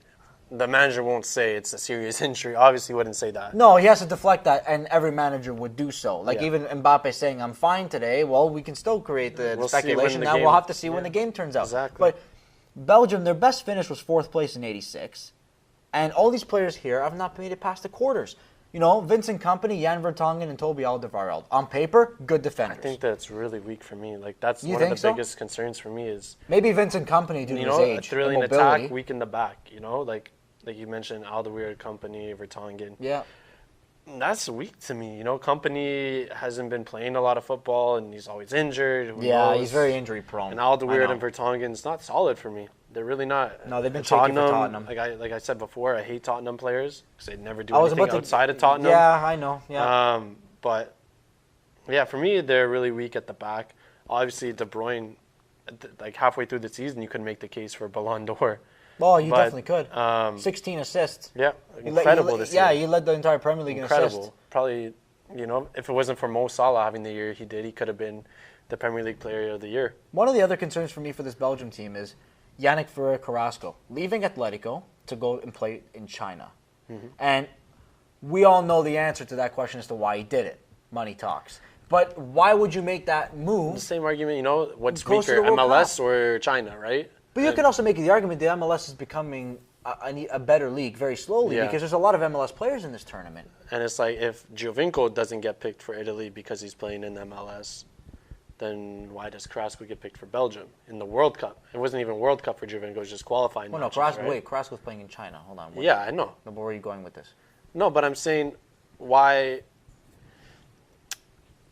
A: The manager won't say it's a serious injury. Obviously, wouldn't say that.
C: No, he has to deflect that, and every manager would do so. Like,
A: Yeah.
C: even Mbappe saying, I'm fine today, well, we can still create the
A: We'll see when
C: speculation.
A: the
C: Now
A: game-
C: we'll have to see when
A: yeah.
C: the game turns out.
A: Exactly.
C: But Belgium, their best finish was 4th place in 86. And all these players here have not made it past the quarters. You know, Vincent Kompany, Jan Vertonghen, and Toby Alderweireld. On paper, good defenders.
A: I think that's really weak for me. Like that's
C: You
A: one of
C: think
A: the
C: so?
A: biggest concerns for me is
C: Maybe Vincent Kompany due to
A: you
C: his
A: know
C: age,
A: a thrilling
C: and mobility.
A: attack, weak in the back. You know, like you mentioned, Alderweireld, Company, Vertonghen.
C: Yeah.
A: That's weak to me. You know, Company hasn't been playing a lot of football, and he's always injured. Who
C: Yeah,
A: knows?
C: he's very injury prone.
A: And
C: I
A: Alderweireld
C: know.
A: and Vertonghen's not solid for me. They're really not.
C: No, they've been shaky for Tottenham.
A: Like I said before, I hate Tottenham players because they never do
C: I was
A: anything
C: about to-
A: outside of Tottenham.
C: Yeah, I know. Yeah.
A: But yeah, for me, they're really weak at the back. Obviously, De Bruyne, like halfway through the season, you could make the case for Ballon d'Or.
C: Well, you
A: but,
C: definitely could. 16 assists.
A: Yeah,
C: You led-
A: incredible
C: you led-
A: this year.
C: Yeah, you led the entire Premier League in
A: Incredible.
C: assists.
A: Probably, you know, if it wasn't for Mo Salah having the year he did, he could have been the Premier League Player of the Year.
C: One of the other concerns for me for this Belgium team is Yannick Ferrer Carrasco leaving Atletico to go and play in China.
A: Mm-hmm.
C: And we all know the answer to that question as to why he did it. Money talks. But why would you make that
A: The
C: move?
A: same argument, you know, what's
C: Close to
A: weaker,
C: the World
A: MLS
C: Cup.
A: or China, right?
C: But you can also make the argument that MLS is becoming a better league very slowly
A: Yeah.
C: because there's a lot of MLS players in this tournament.
A: And it's like if Giovinco doesn't get picked for Italy because he's playing in the MLS, then why does Carrasco get picked for Belgium in the World Cup? It wasn't even World Cup for Giovinco; it was just qualifying.
C: Well, no,
A: matches,
C: Carrasco,
A: right?
C: wait, Carrasco's playing in China. Hold on. Wait.
A: Yeah, I know.
C: Where are you going with this?
A: No, but I'm saying why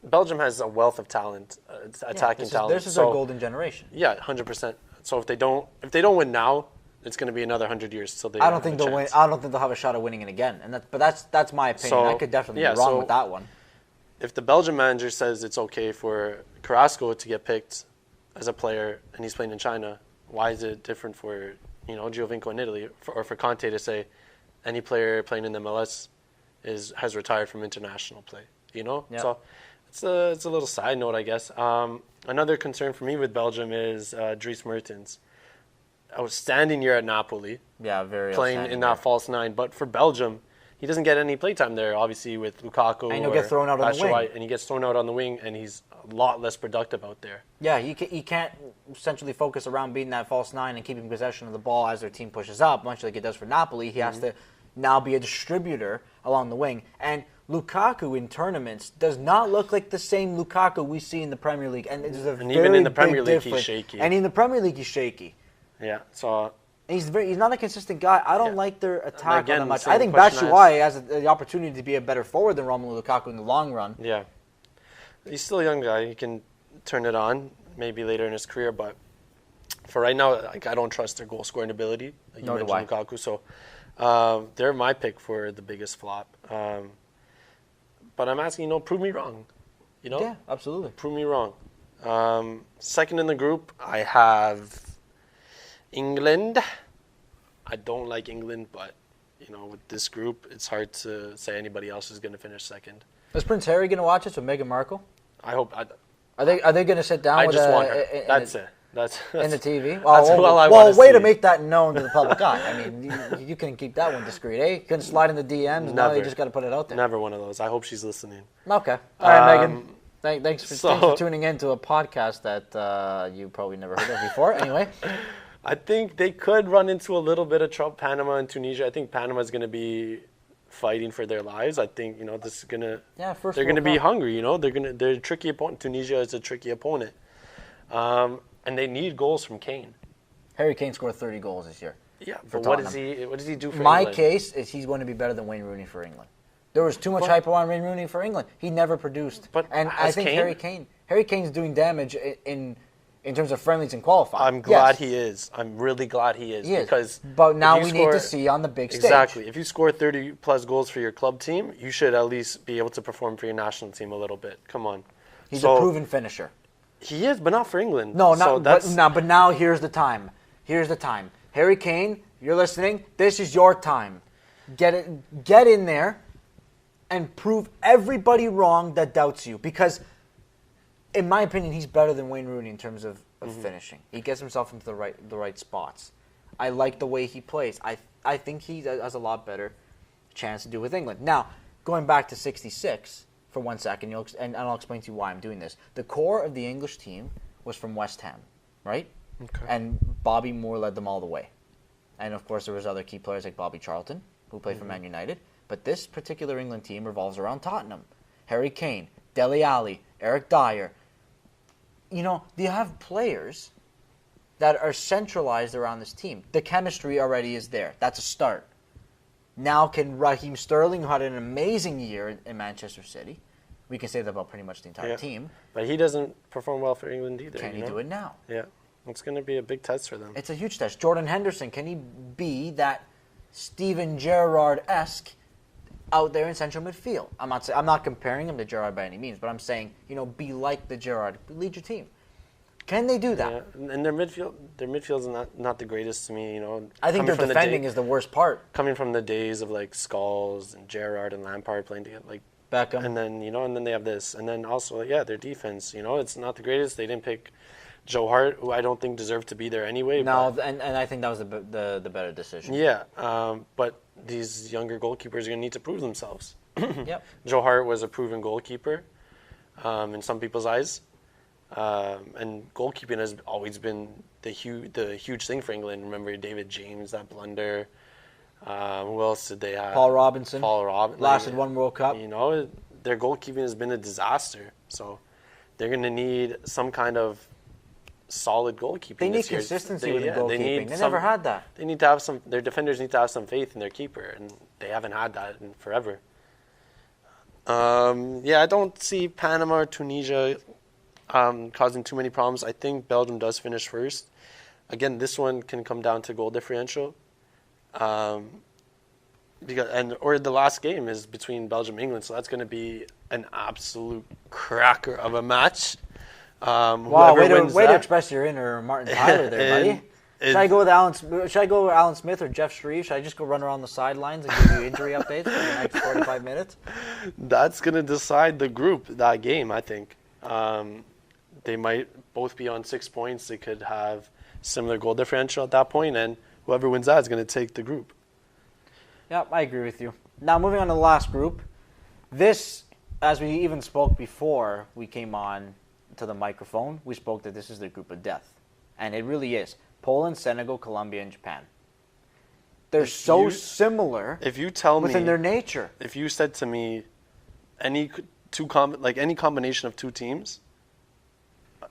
A: Belgium has a wealth of talent, attacking talent.
C: This is their golden generation.
A: Yeah, 100%. So if they don't win now, it's going to be another 100 years till they.
C: I don't think they'll win. I don't think they'll have a shot of winning it again. And that's my opinion.
A: So,
C: I could definitely
A: yeah,
C: be wrong
A: so-
C: with that one.
A: If the Belgian manager says it's okay for Carrasco to get picked as a player and he's playing in China, why is it different for Giovinco in Italy or for Conte to say any player playing in the MLS has retired from international play? You know,
C: Yeah.
A: so it's a little side note, I guess. Another concern for me with Belgium is Dries Mertens. Outstanding year at Napoli,
C: Yeah, very
A: playing
C: outstanding
A: in
C: there.
A: that false nine, but for Belgium, he doesn't get any playtime there, obviously, with Lukaku.
C: And he'll get thrown out on the wing.
A: Batshuayi, and he gets thrown out on the wing, and he's a lot less productive out there.
C: Yeah, he can't essentially focus around beating that false nine and keeping possession of the ball as their team pushes up, much like it does for Napoli. He has to now be a distributor along the wing. And Lukaku in tournaments does not look like the same Lukaku we see in the Premier League. And it's a
A: And
C: very
A: even in the
C: big
A: Premier League, he's
C: difference.
A: shaky.
C: And in the Premier League, he's shaky.
A: Yeah, so
C: And he's not a consistent guy. I don't
A: Yeah.
C: like their attack
A: Again,
C: all that much.
A: same
C: I think
A: question
C: Batshuayi has the opportunity to be a better forward than Romelu Lukaku in the long run.
A: yeah, he's still a young guy. He can turn it on maybe later in his career, but for right now, like, I don't trust their goal scoring ability. Like you
C: Nor do
A: mentioned
C: I.
A: Lukaku, so they're my pick for the biggest flop. But I'm asking, prove me wrong.
C: Yeah, absolutely.
A: Prove me wrong. Second in the group, I have England. I don't like England, but with this group, it's hard to say anybody else is going to finish second.
C: Is Prince Harry going to watch this with Meghan Markle?
A: I hope.
C: Are they going to sit down
A: I
C: with
A: just
C: a,
A: want her.
C: in
A: That's
C: the,
A: it. That's
C: in the TV?
A: That's all I
C: well,
A: wanna
C: way to
A: see.
C: make that known to the public eye. I mean, you can keep that one discreet, eh? You couldn't slide in the DMs. Now you
A: Never.
C: just got to put it out there.
A: Never one of those. I hope she's listening.
C: Okay. All right,
A: Um,
C: Megan. Thanks for
A: so-
C: tuning in to a podcast that you probably never heard of before. Anyway.
A: I think they could run into a little bit of trouble. Panama and Tunisia. I think Panama's going to be fighting for their lives. I think this is going to.
C: Yeah, first
A: They're going to
C: World
A: be
C: Cup.
A: hungry. They're a tricky opponent. Tunisia is a tricky opponent, and they need goals from Kane.
C: Harry Kane scored 30 goals this year.
A: Yeah,
C: For
A: but what does
C: Tottenham.
A: he do for
C: My
A: England?
C: case is he's going to be better than Wayne Rooney for England. There was too much hype around Wayne Rooney for England. He never produced.
A: But
C: and I think Harry Kane's doing damage in terms of friendlies and qualifying.
A: I'm glad he is. I'm really glad he is. Because
C: but now we need to see on the big stage.
A: Exactly. If you score 30-plus goals for your club team, you should at least be able to perform for your national team a little bit. Come on.
C: He's a proven finisher.
A: He is, but not for England.
C: But now here's the time. Here's the time. Harry Kane, you're listening. This is your time. Get in there and prove everybody wrong that doubts you. Because, in my opinion, he's better than Wayne Rooney in terms of finishing. He gets himself into the right spots. I like the way he plays. I think he has a lot better chance to do with England. Now, going back to 66 for 1 second, and I'll explain to you why I'm doing this. The core of the English team was from West Ham, right?
A: Okay.
C: And Bobby Moore led them all the way. And, of course, there was other key players like Bobby Charlton, who played for Man United. But this particular England team revolves around Tottenham. Harry Kane, Dele Alli, Eric Dyer. You know, you have players that are centralized around this team. The chemistry already is there. That's a start. Now can Raheem Sterling, who had an amazing year in Manchester City, we can say that about pretty much the entire team.
A: But he doesn't perform well for England either.
C: Can he do it now?
A: Yeah. It's going to be a big test for them.
C: It's a huge test. Jordan Henderson, can he be that Steven Gerrard-esque out there in central midfield? I'm not comparing him to Gerrard by any means, but I'm saying, be like the Gerrard. Lead your team. Can they do that?
A: Yeah. And their midfield's not the greatest to me,
C: I think their defending is the worst part.
A: Coming from the days of like Scholes and Gerrard and Lampard playing together, like
C: Beckham.
A: And then, and then they have this. And then also, their defense, it's not the greatest. They didn't pick Joe Hart, who I don't think deserved to be there anyway.
C: No, and I think that was the better decision.
A: Yeah, but these younger goalkeepers are going to need to prove themselves.
C: Yep.
A: Joe Hart was a proven goalkeeper in some people's eyes. And goalkeeping has always been the huge thing for England. Remember David James, that blunder. Who else did they have?
C: Paul Robinson. Lasted one World Cup.
A: Their goalkeeping has been a disaster. So they're going to need some kind of solid goalkeeping.
C: They need consistency with the goalkeeping. They never had that.
A: They need to have their defenders need to have some faith in their keeper, and they haven't had that in forever. I don't see Panama or Tunisia causing too many problems. I think Belgium does finish first. Again, this one can come down to goal differential. Or the last game is between Belgium and England, so that's going to be an absolute cracker of a match.
C: Wow, way to express your inner Martin Tyler there, buddy. Should I go with Alan Smith or Jeff Shreve? Should I just go run around the sidelines and give you injury updates for the next 45 minutes?
A: That's going to decide the group, that game, I think. They might both be on 6 points. They could have similar goal differential at that point, and whoever wins that is going to take the group.
C: Yeah, I agree with you. Now, moving on to the last group. This, as we even spoke before we came on to the microphone, we spoke that this is the group of death. And it really is. Poland, Senegal, Colombia, and Japan. They're so similar within their nature.
A: If you said to me any combination of two teams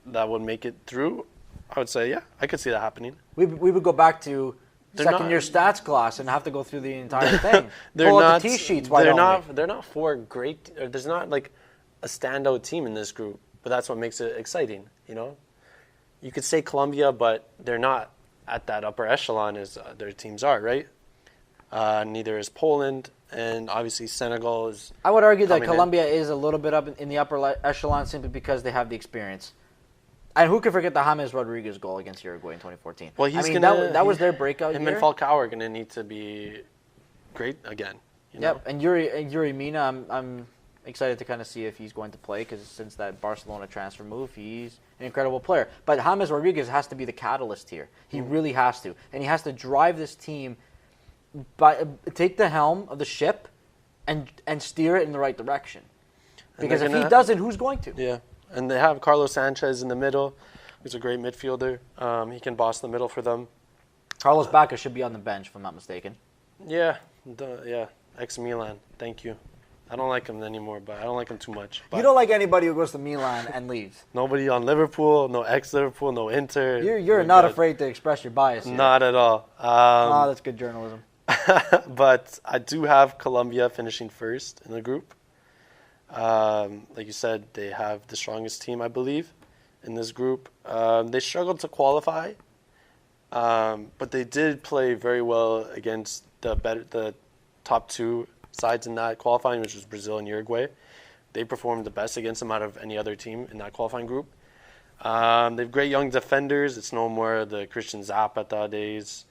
A: that would make it through, I would say, I could see that happening.
C: We would go back to second-year stats class and have to go through the entire thing. Pull out the T-sheets.
A: They're not four great. There's not like a standout team in this group, but that's what makes it exciting. You could say Colombia, but they're not at that upper echelon as their teams are, right? Neither is Poland, and obviously Senegal is.
C: I would argue that Colombia is a little bit up in the upper echelon simply because they have the experience. And who could forget the James Rodriguez goal against Uruguay in 2014?
A: Well, that was their breakout year. Him and Falcao are going to need to be great again.
C: Yep, and Yuri Mina, I'm excited to kind of see if he's going to play because since that Barcelona transfer move, he's an incredible player. But James Rodriguez has to be the catalyst here. He really has to. And he has to drive this team, take the helm of the ship and steer it in the right direction. Because if he doesn't, who's going to?
A: Yeah. And they have Carlos Sanchez in the middle, who's a great midfielder. He can boss the middle for them.
C: Carlos Bacca should be on the bench, if I'm not mistaken.
A: Yeah, ex-Milan. Thank you. I don't like him anymore, but I don't like him too much.
C: You don't like anybody who goes to Milan and leaves.
A: Nobody on Liverpool, no ex-Liverpool, no Inter.
C: You're not afraid to express your bias here.
A: Not at all.
C: That's good journalism.
A: But I do have Colombia finishing first in the group. Like you said, they have the strongest team, I believe, in this group. They struggled to qualify, but they did play very well against the top two sides in that qualifying, which was Brazil and Uruguay. They performed the best against them out of any other team in that qualifying group. They have great young defenders. It's no more the Christian Zapata days.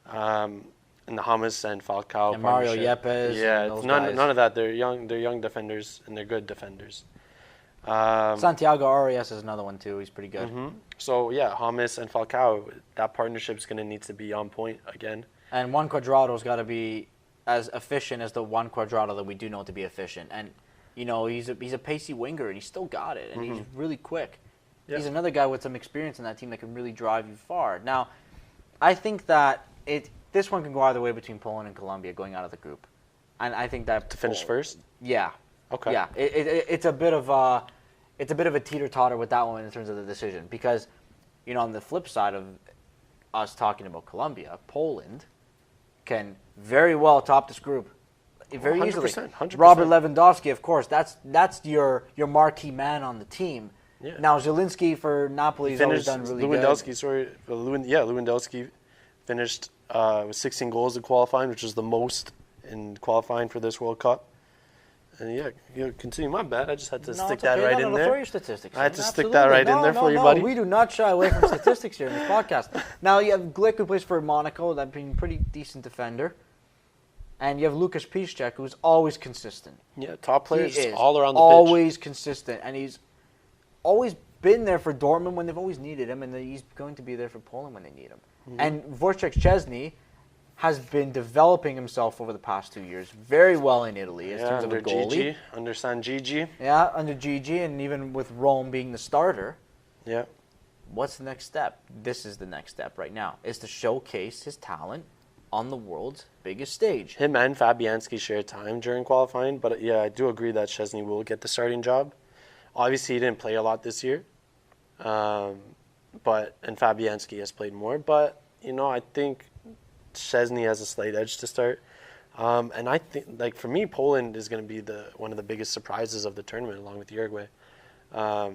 A: And the James and Falcao
C: And Mario
A: partnership.
C: Yepes.
A: Yeah,
C: and those
A: none
C: guys.
A: of that. They're young defenders, and they're good defenders.
C: Santiago Arias is another one too. He's pretty good.
A: So yeah, James and Falcao, that partnership is going to need to be on point again.
C: And Juan Cuadrado's got to be as efficient as the Juan Cuadrado that we do know to be efficient. And you know, he's a pacey winger, and he's still got it, and he's really quick.
A: Yeah.
C: He's another guy with some experience in that team that can really drive you far. Now, I think that this one can go either way between Poland and Colombia going out of the group, and I think that
A: To finish first?
C: Yeah.
A: Okay.
C: Yeah. It's a bit of a teeter-totter with that one in terms of the decision, because, you know, on the flip side of us talking about Colombia, Poland can very well top this group very
A: 100%,
C: easily.
A: 100%.
C: Robert Lewandowski, of course, that's your marquee man on the team.
A: Yeah.
C: Now Zielinski for Napoli has always done really
A: Lewandowski finished with 16 goals in qualifying, which is the most in qualifying for this World Cup. And yeah, continue. My bad. I just had to stick that right in there.
C: Throw your statistics.
A: I had to
C: in.
A: stick that right in there for you, buddy.
C: We do not shy away from statistics here in this podcast. Now you have Glick, who plays for Monaco, that's been a pretty decent defender. And you have Lukas Piszczek, who's always consistent.
A: Yeah, top players
C: He is
A: all around the
C: always consistent, and he's always been there for Dortmund when they've always needed him, and he's going to be there for Poland when they need him. And Wojciech Szczesny has been developing himself over the past 2 years very well in Italy in terms of a goalie.
A: Gigi, under San Gigi.
C: Yeah, under Gigi, and even with Rome being the starter.
A: Yeah.
C: What's the next step? This is the next step right now, is to showcase his talent on the world's biggest stage.
A: Him and Fabianski share time during qualifying, but yeah, I do agree that Szczesny will get the starting job. Obviously, he didn't play a lot this year, and Fabianski has played more. But you know, I think Szczesny has a slight edge to start, and I think, like, for me, Poland is going to be one of the biggest surprises of the tournament, along with Uruguay.
C: I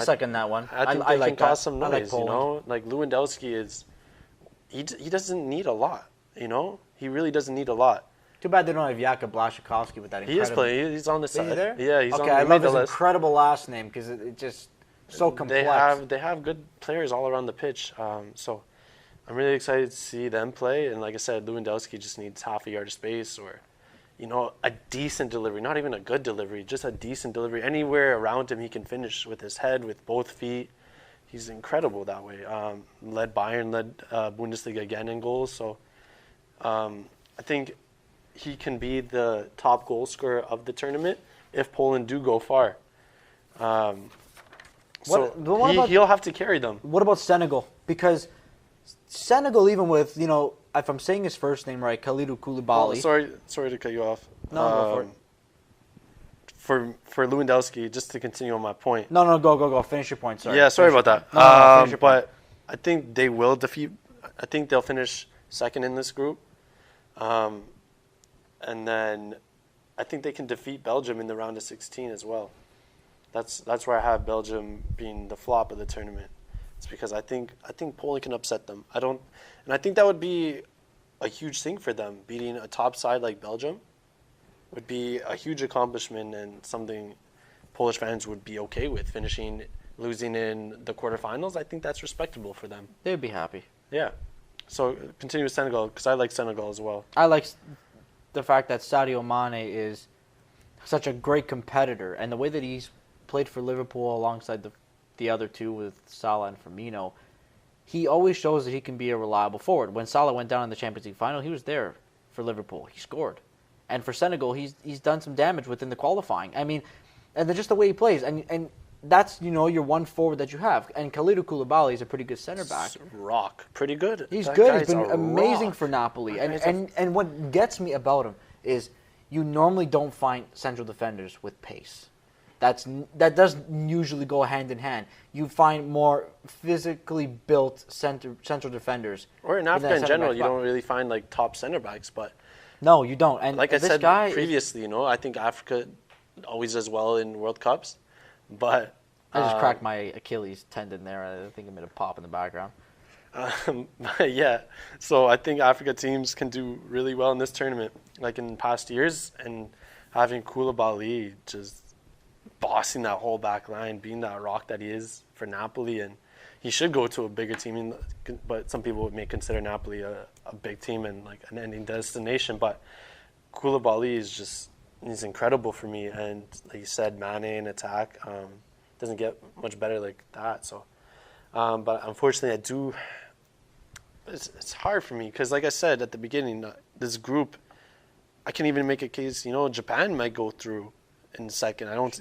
C: second that one.
A: I think they
C: like
A: can cause
C: that.
A: some
C: I like
A: noise. You
C: Poland.
A: know, like Lewandowski is, he doesn't need a lot. You know, he really doesn't need a lot.
C: Too bad they don't have Jakub Blaszczykowski with that incredible...
A: He is playing. He's on the
C: Is
A: side.
C: he there?
A: Yeah, he's
C: okay,
A: on
C: I
A: the
C: love his
A: list.
C: incredible last name because it just so complex.
A: They have good players all around the pitch. So I'm really excited to see them play. And like I said, Lewandowski just needs half a yard of space, or, you know, a decent delivery. Not even a good delivery, just a decent delivery. Anywhere around him, he can finish with his head, with both feet. He's incredible that way. Led Bayern, led Bundesliga again in goals. So I think he can be the top goal scorer of the tournament if Poland do go far. He'll have to carry them.
C: What about Senegal? Because Senegal, even with, you know, if I'm saying his first name right, Kalidou Koulibaly.
A: Oh, sorry to cut you off.
C: No, go for it.
A: For Lewandowski, just to continue on my point.
C: No, go. Finish your point, sorry.
A: Yeah, sorry about that.
C: No, finish your point.
A: But I think they will defeat. I think they'll finish second in this group. And then I think they can defeat Belgium in the round of 16 as well. That's where I have Belgium being the flop of the tournament. It's because I think Poland can upset them. And I think that would be a huge thing for them. Beating a top side like Belgium would be a huge accomplishment and something Polish fans would be okay with. Losing in the quarterfinals, I think that's respectable for them.
C: They'd be happy.
A: Yeah. So continue with Senegal, because I like Senegal as well.
C: I like the fact that Sadio Mane is such a great competitor, and the way that he's played for Liverpool alongside the other two with Salah and Firmino, he always shows that he can be a reliable forward. When Salah went down in the Champions League final, he was there for Liverpool. He scored. And for Senegal, he's done some damage within the qualifying. I mean, and then just the way he plays, and that's, you know, your one forward that you have. And Kalidou Koulibaly is a pretty good center back.
A: Rock, pretty good.
C: He's
A: That
C: good. He's
A: guy's
C: been
A: a
C: amazing
A: rock.
C: for Napoli. And what gets me about him is you normally don't find central defenders with pace. that doesn't usually go hand in hand. You find more physically built central defenders.
A: Or in Africa in general, you don't really find like top center backs. But
C: no, you don't. And
A: like I
C: this
A: said
C: guy
A: previously, I think Africa always does well in World Cups. But
C: I just cracked my Achilles tendon there. I think I made a pop in the background.
A: Yeah, so I think Africa teams can do really well in this tournament, like in past years, and having Koulibaly just bossing that whole back line, being that rock that he is for Napoli, and he should go to a bigger team. But some people may consider Napoli a big team and like an ending destination. But Koulibaly he's incredible for me, and like you said, Mane in attack doesn't get much better like that. So, but unfortunately, It's hard for me because, like I said at the beginning, this group, I can even make a case. Japan might go through in second. I don't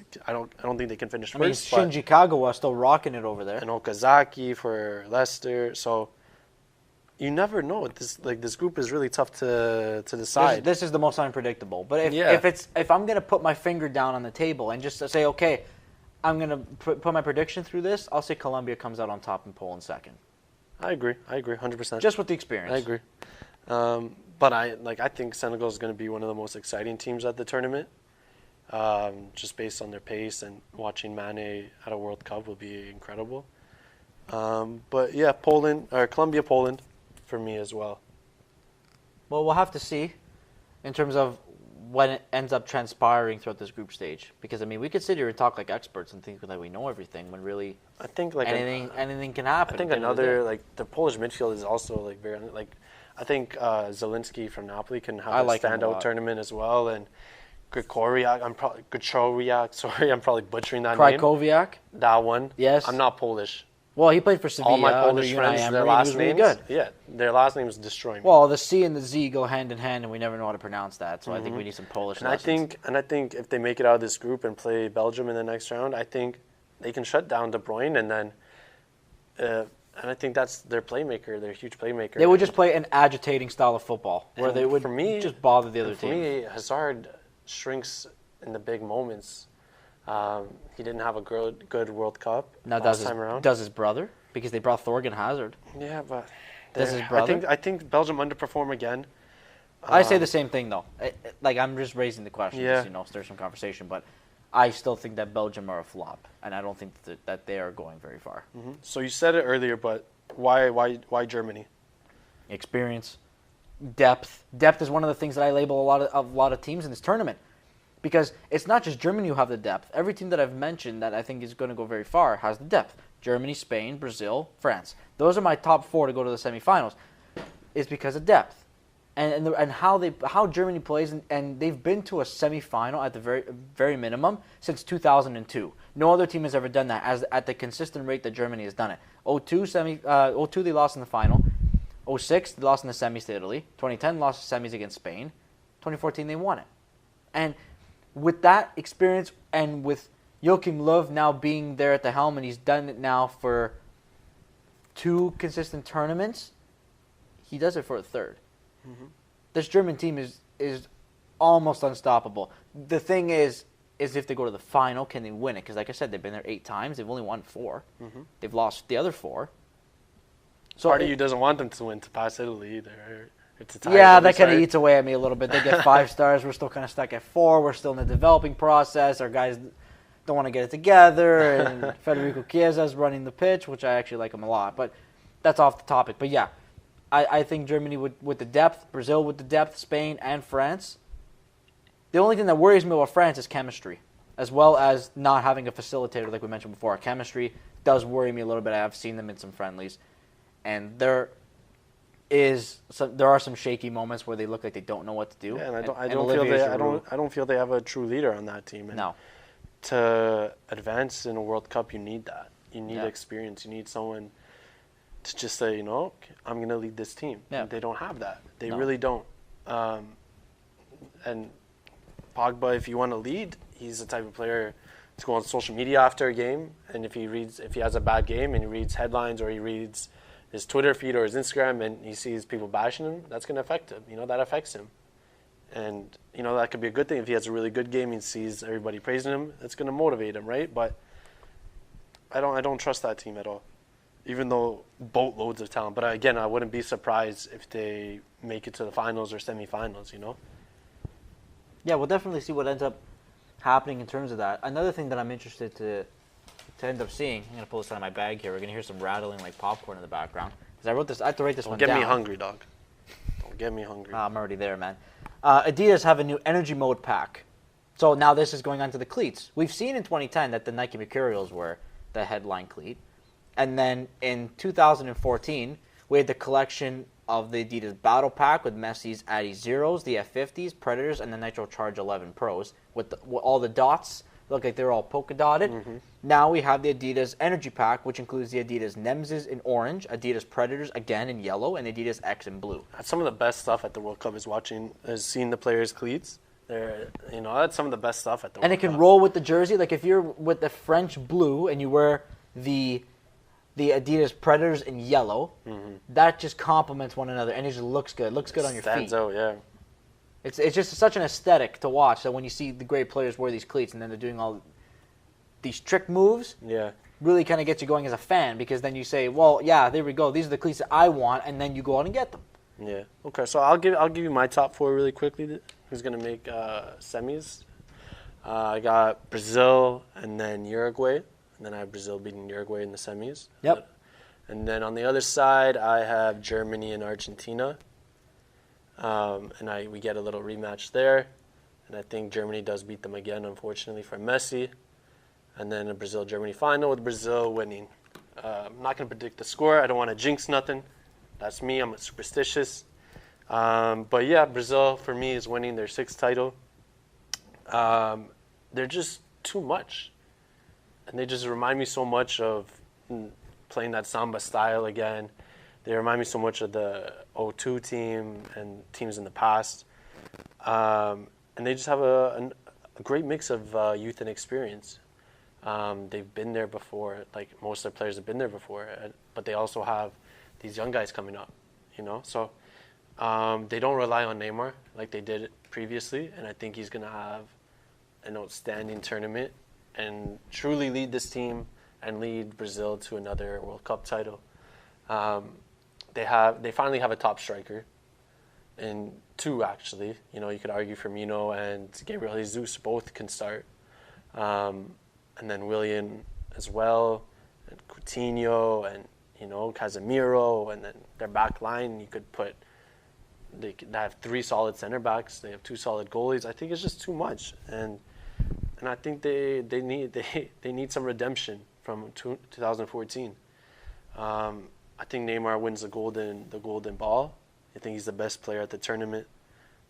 A: think they can finish first.
C: Shinji Kagawa still rocking it over there,
A: and Okazaki for Leicester. So you never know. This group is really tough to decide.
C: This is the most unpredictable. But if I'm gonna put my finger down on the table and just say, okay, I'm gonna put my prediction through this, I'll say Colombia comes out on top and Poland second.
A: I agree, 100%.
C: Just with the experience.
A: I agree. But I think Senegal is going to be one of the most exciting teams at the tournament. Just based on their pace, and watching Mane at a World Cup will be incredible. But yeah, Colombia, Poland, for me as well.
C: Well, we'll have to see in terms of when it ends up transpiring throughout this group stage. Because, we could sit here and talk like experts and think that we know everything when really
A: I think
C: anything can happen.
A: I think the Polish midfield is also very I think Zielinski from Napoli can have a standout tournament as well, and Grigoriak, I'm probably butchering that name.
C: Krykowiak?
A: That one.
C: Yes.
A: I'm not Polish.
C: Well, he played for Sevilla.
A: All my Polish friends, their last names,
C: really good.
A: Yeah, their last names destroy me.
C: Well, the C and the Z go hand in hand, and we never know how to pronounce that. So I think we need some Polish lessons.
A: I think if they make it out of this group and play Belgium in the next round, I think they can shut down De Bruyne, and then, and I think that's their playmaker, their huge playmaker.
C: They would just play an agitating style of football, where they would just bother the other team.
A: For me, Hazard shrinks in the big moments. He didn't have a good World Cup last time around.
C: Does his brother? Because they brought Thorgan Hazard.
A: Yeah, but
C: does his brother?
A: I think Belgium underperform again.
C: I say the same thing though. I'm just raising the question, to stir some conversation. But I still think that Belgium are a flop, and I don't think that they are going very far.
A: Mm-hmm. So you said it earlier, but why Germany?
C: Experience, depth. Depth is one of the things that I label a lot of teams in this tournament. Because it's not just Germany who have the depth. Every team that I've mentioned that I think is going to go very far has the depth. Germany, Spain, Brazil, France. Those are my top four to go to the semifinals. It's because of depth. And how Germany plays, and they've been to a semifinal at the very very minimum since 2002. No other team has ever done that at the consistent rate that Germany has done it. 2002 they lost in the final. 2006 they lost in the semis to Italy. 2010 lost the semis against Spain. 2014 they won it. And with that experience, and with Joachim Löw now being there at the helm, and he's done it now for 2 consistent tournaments, he does it for a third. Mm-hmm. This German team is almost unstoppable. The thing is if they go to the final, can they win it? Because like I said, they've been there 8 times. They've only won 4. Mm-hmm. They've lost the other 4. So
A: part of you doesn't want them to win, to pass Italy either.
C: That kind of eats away at me a little bit. They get 5 stars. We're still kind of stuck at 4. We're still in the developing process. Our guys don't want to get it together. And Federico Chiesa is running the pitch, which I actually like him a lot. But that's off the topic. But yeah, I think Germany with the depth, Brazil with the depth, Spain and France. The only thing that worries me about France is chemistry, as well as not having a facilitator like we mentioned before. Chemistry does worry me a little bit. I have seen them in some friendlies, and there are some shaky moments where they look like they don't know what to do.
A: Yeah, and I don't feel they have a true leader on that team. And
C: no.
A: To advance in a World Cup, you need that. You need experience. You need someone to just say, I'm going to lead this team. Yeah. They don't have that. They really don't. And Pogba, if you want to lead, he's the type of player to go on social media after a game, and if he has a bad game and he reads headlines or he reads his Twitter feed or his Instagram and he sees people bashing him, that's going to affect him. That affects him. And, you know, that could be a good thing. If he has a really good game and sees everybody praising him, it's going to motivate him, right? But I don't trust that team at all, even though boatloads of talent. But again, I wouldn't be surprised if they make it to the finals or semifinals, you know?
C: Yeah, we'll definitely see what ends up happening in terms of that. Another thing that I'm interested to end up seeing, I'm going to pull this out of my bag here. We're going to hear some rattling like popcorn in the background. Because I have to write this one down.
A: Don't get me hungry, dog. Don't get me hungry.
C: I'm already there, man. Adidas have a new energy mode pack. So now this is going on to the cleats. We've seen in 2010 that the Nike Mercurials were the headline cleat. And then in 2014, we had the collection of the Adidas Battle Pack with Messi's Adi Zeros, the F50s, Predators, and the Nitro Charge 11 Pros with all the dots. Look like they're all polka dotted. Mm-hmm. Now we have the Adidas Energy Pack, which includes the Adidas Nemzes in orange, Adidas Predators again in yellow, and Adidas X in blue.
A: That's some of the best stuff at the World Cup is seeing the players' cleats. That's some of the best stuff at the World Cup.
C: And it can roll with the jersey. Like if you're with the French blue and you wear the Adidas Predators in yellow, that just complements one another, and it just looks good. Looks good on your feet.
A: Stands out, yeah.
C: It's just such an aesthetic to watch that when you see the great players wear these cleats and then they're doing all these trick moves, really kind of gets you going as a fan, because then you say, well, yeah, there we go. These are the cleats that I want, and then you go out and get them.
A: Yeah. Okay. So I'll give you my top four really quickly. Who's gonna make semis? I got Brazil and then Uruguay, and then I have Brazil beating Uruguay in the semis.
C: Yep.
A: And then on the other side, I have Germany and Argentina. We get a little rematch there, and I think Germany does beat them again, unfortunately for Messi. And then a Brazil-Germany final with Brazil winning. I'm not going to predict the score. I don't want to jinx nothing. That's me. I'm superstitious. But yeah, Brazil for me is winning their sixth title. They're just too much, and they just remind me so much of playing that samba style again. They remind me so much of the 02 team and teams in the past. And they just have a great mix of youth and experience. They've been there before, like most of their players have been there before, but they also have these young guys coming up, you know? So they don't rely on Neymar like they did previously, and I think he's going to have an outstanding tournament and truly lead this team and lead Brazil to another World Cup title. They finally have a top striker, and two actually. You know, you could argue Firmino and Gabriel Jesus both can start, and then Willian as well, and Coutinho, and Casemiro, and then their back line. You could put. They have three solid center backs. They have two solid goalies. I think it's just too much, and I think they need some redemption from 2014. I think Neymar wins the golden ball. I think he's the best player at the tournament.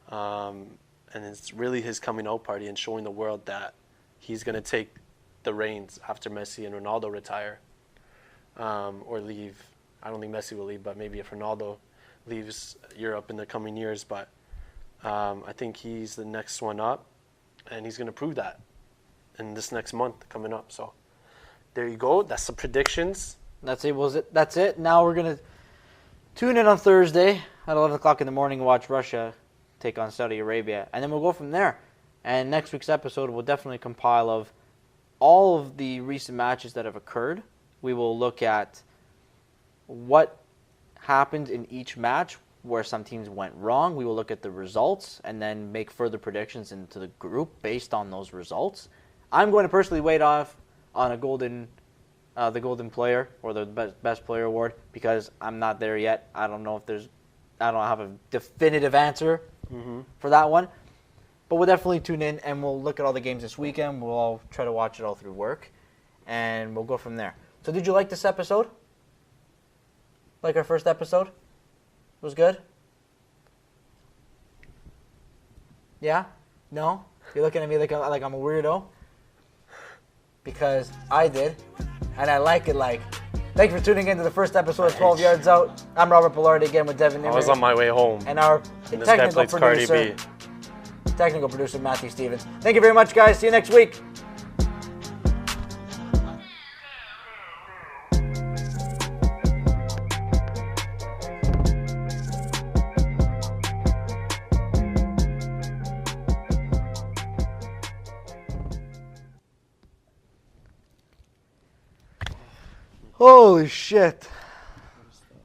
A: And it's really his coming out party and showing the world that he's going to take the reins after Messi and Ronaldo retire or leave. I don't think Messi will leave, but maybe if Ronaldo leaves Europe in the coming years. But I think he's the next one up, and he's going to prove that in this next month coming up. So there you go. That's the predictions.
C: That's it. That's it. Now we're going to tune in on Thursday at 11 o'clock in the morning and watch Russia take on Saudi Arabia. And then we'll go from there. And next week's episode will definitely compile of all of the recent matches that have occurred. We will look at what happened in each match, where some teams went wrong. We will look at the results and then make further predictions into the group based on those results. I'm going to personally wait off on the golden player or the best player award because I'm not there yet. I don't have a definitive answer for that one. But we'll definitely tune in and we'll look at all the games this weekend. We'll all try to watch it all through work, and we'll go from there. So did you like this episode? Like our first episode? It was good? Yeah? No? You're looking at me like I'm a weirdo? Because I did. And I like it like. Thank you for tuning in to the first episode of 12 Yards Out. I'm Robert Belardi again with Devon.
A: I was on my way home.
C: And our technical producer, Matthew Stevens. Thank you very much, guys. See you next week. Holy shit.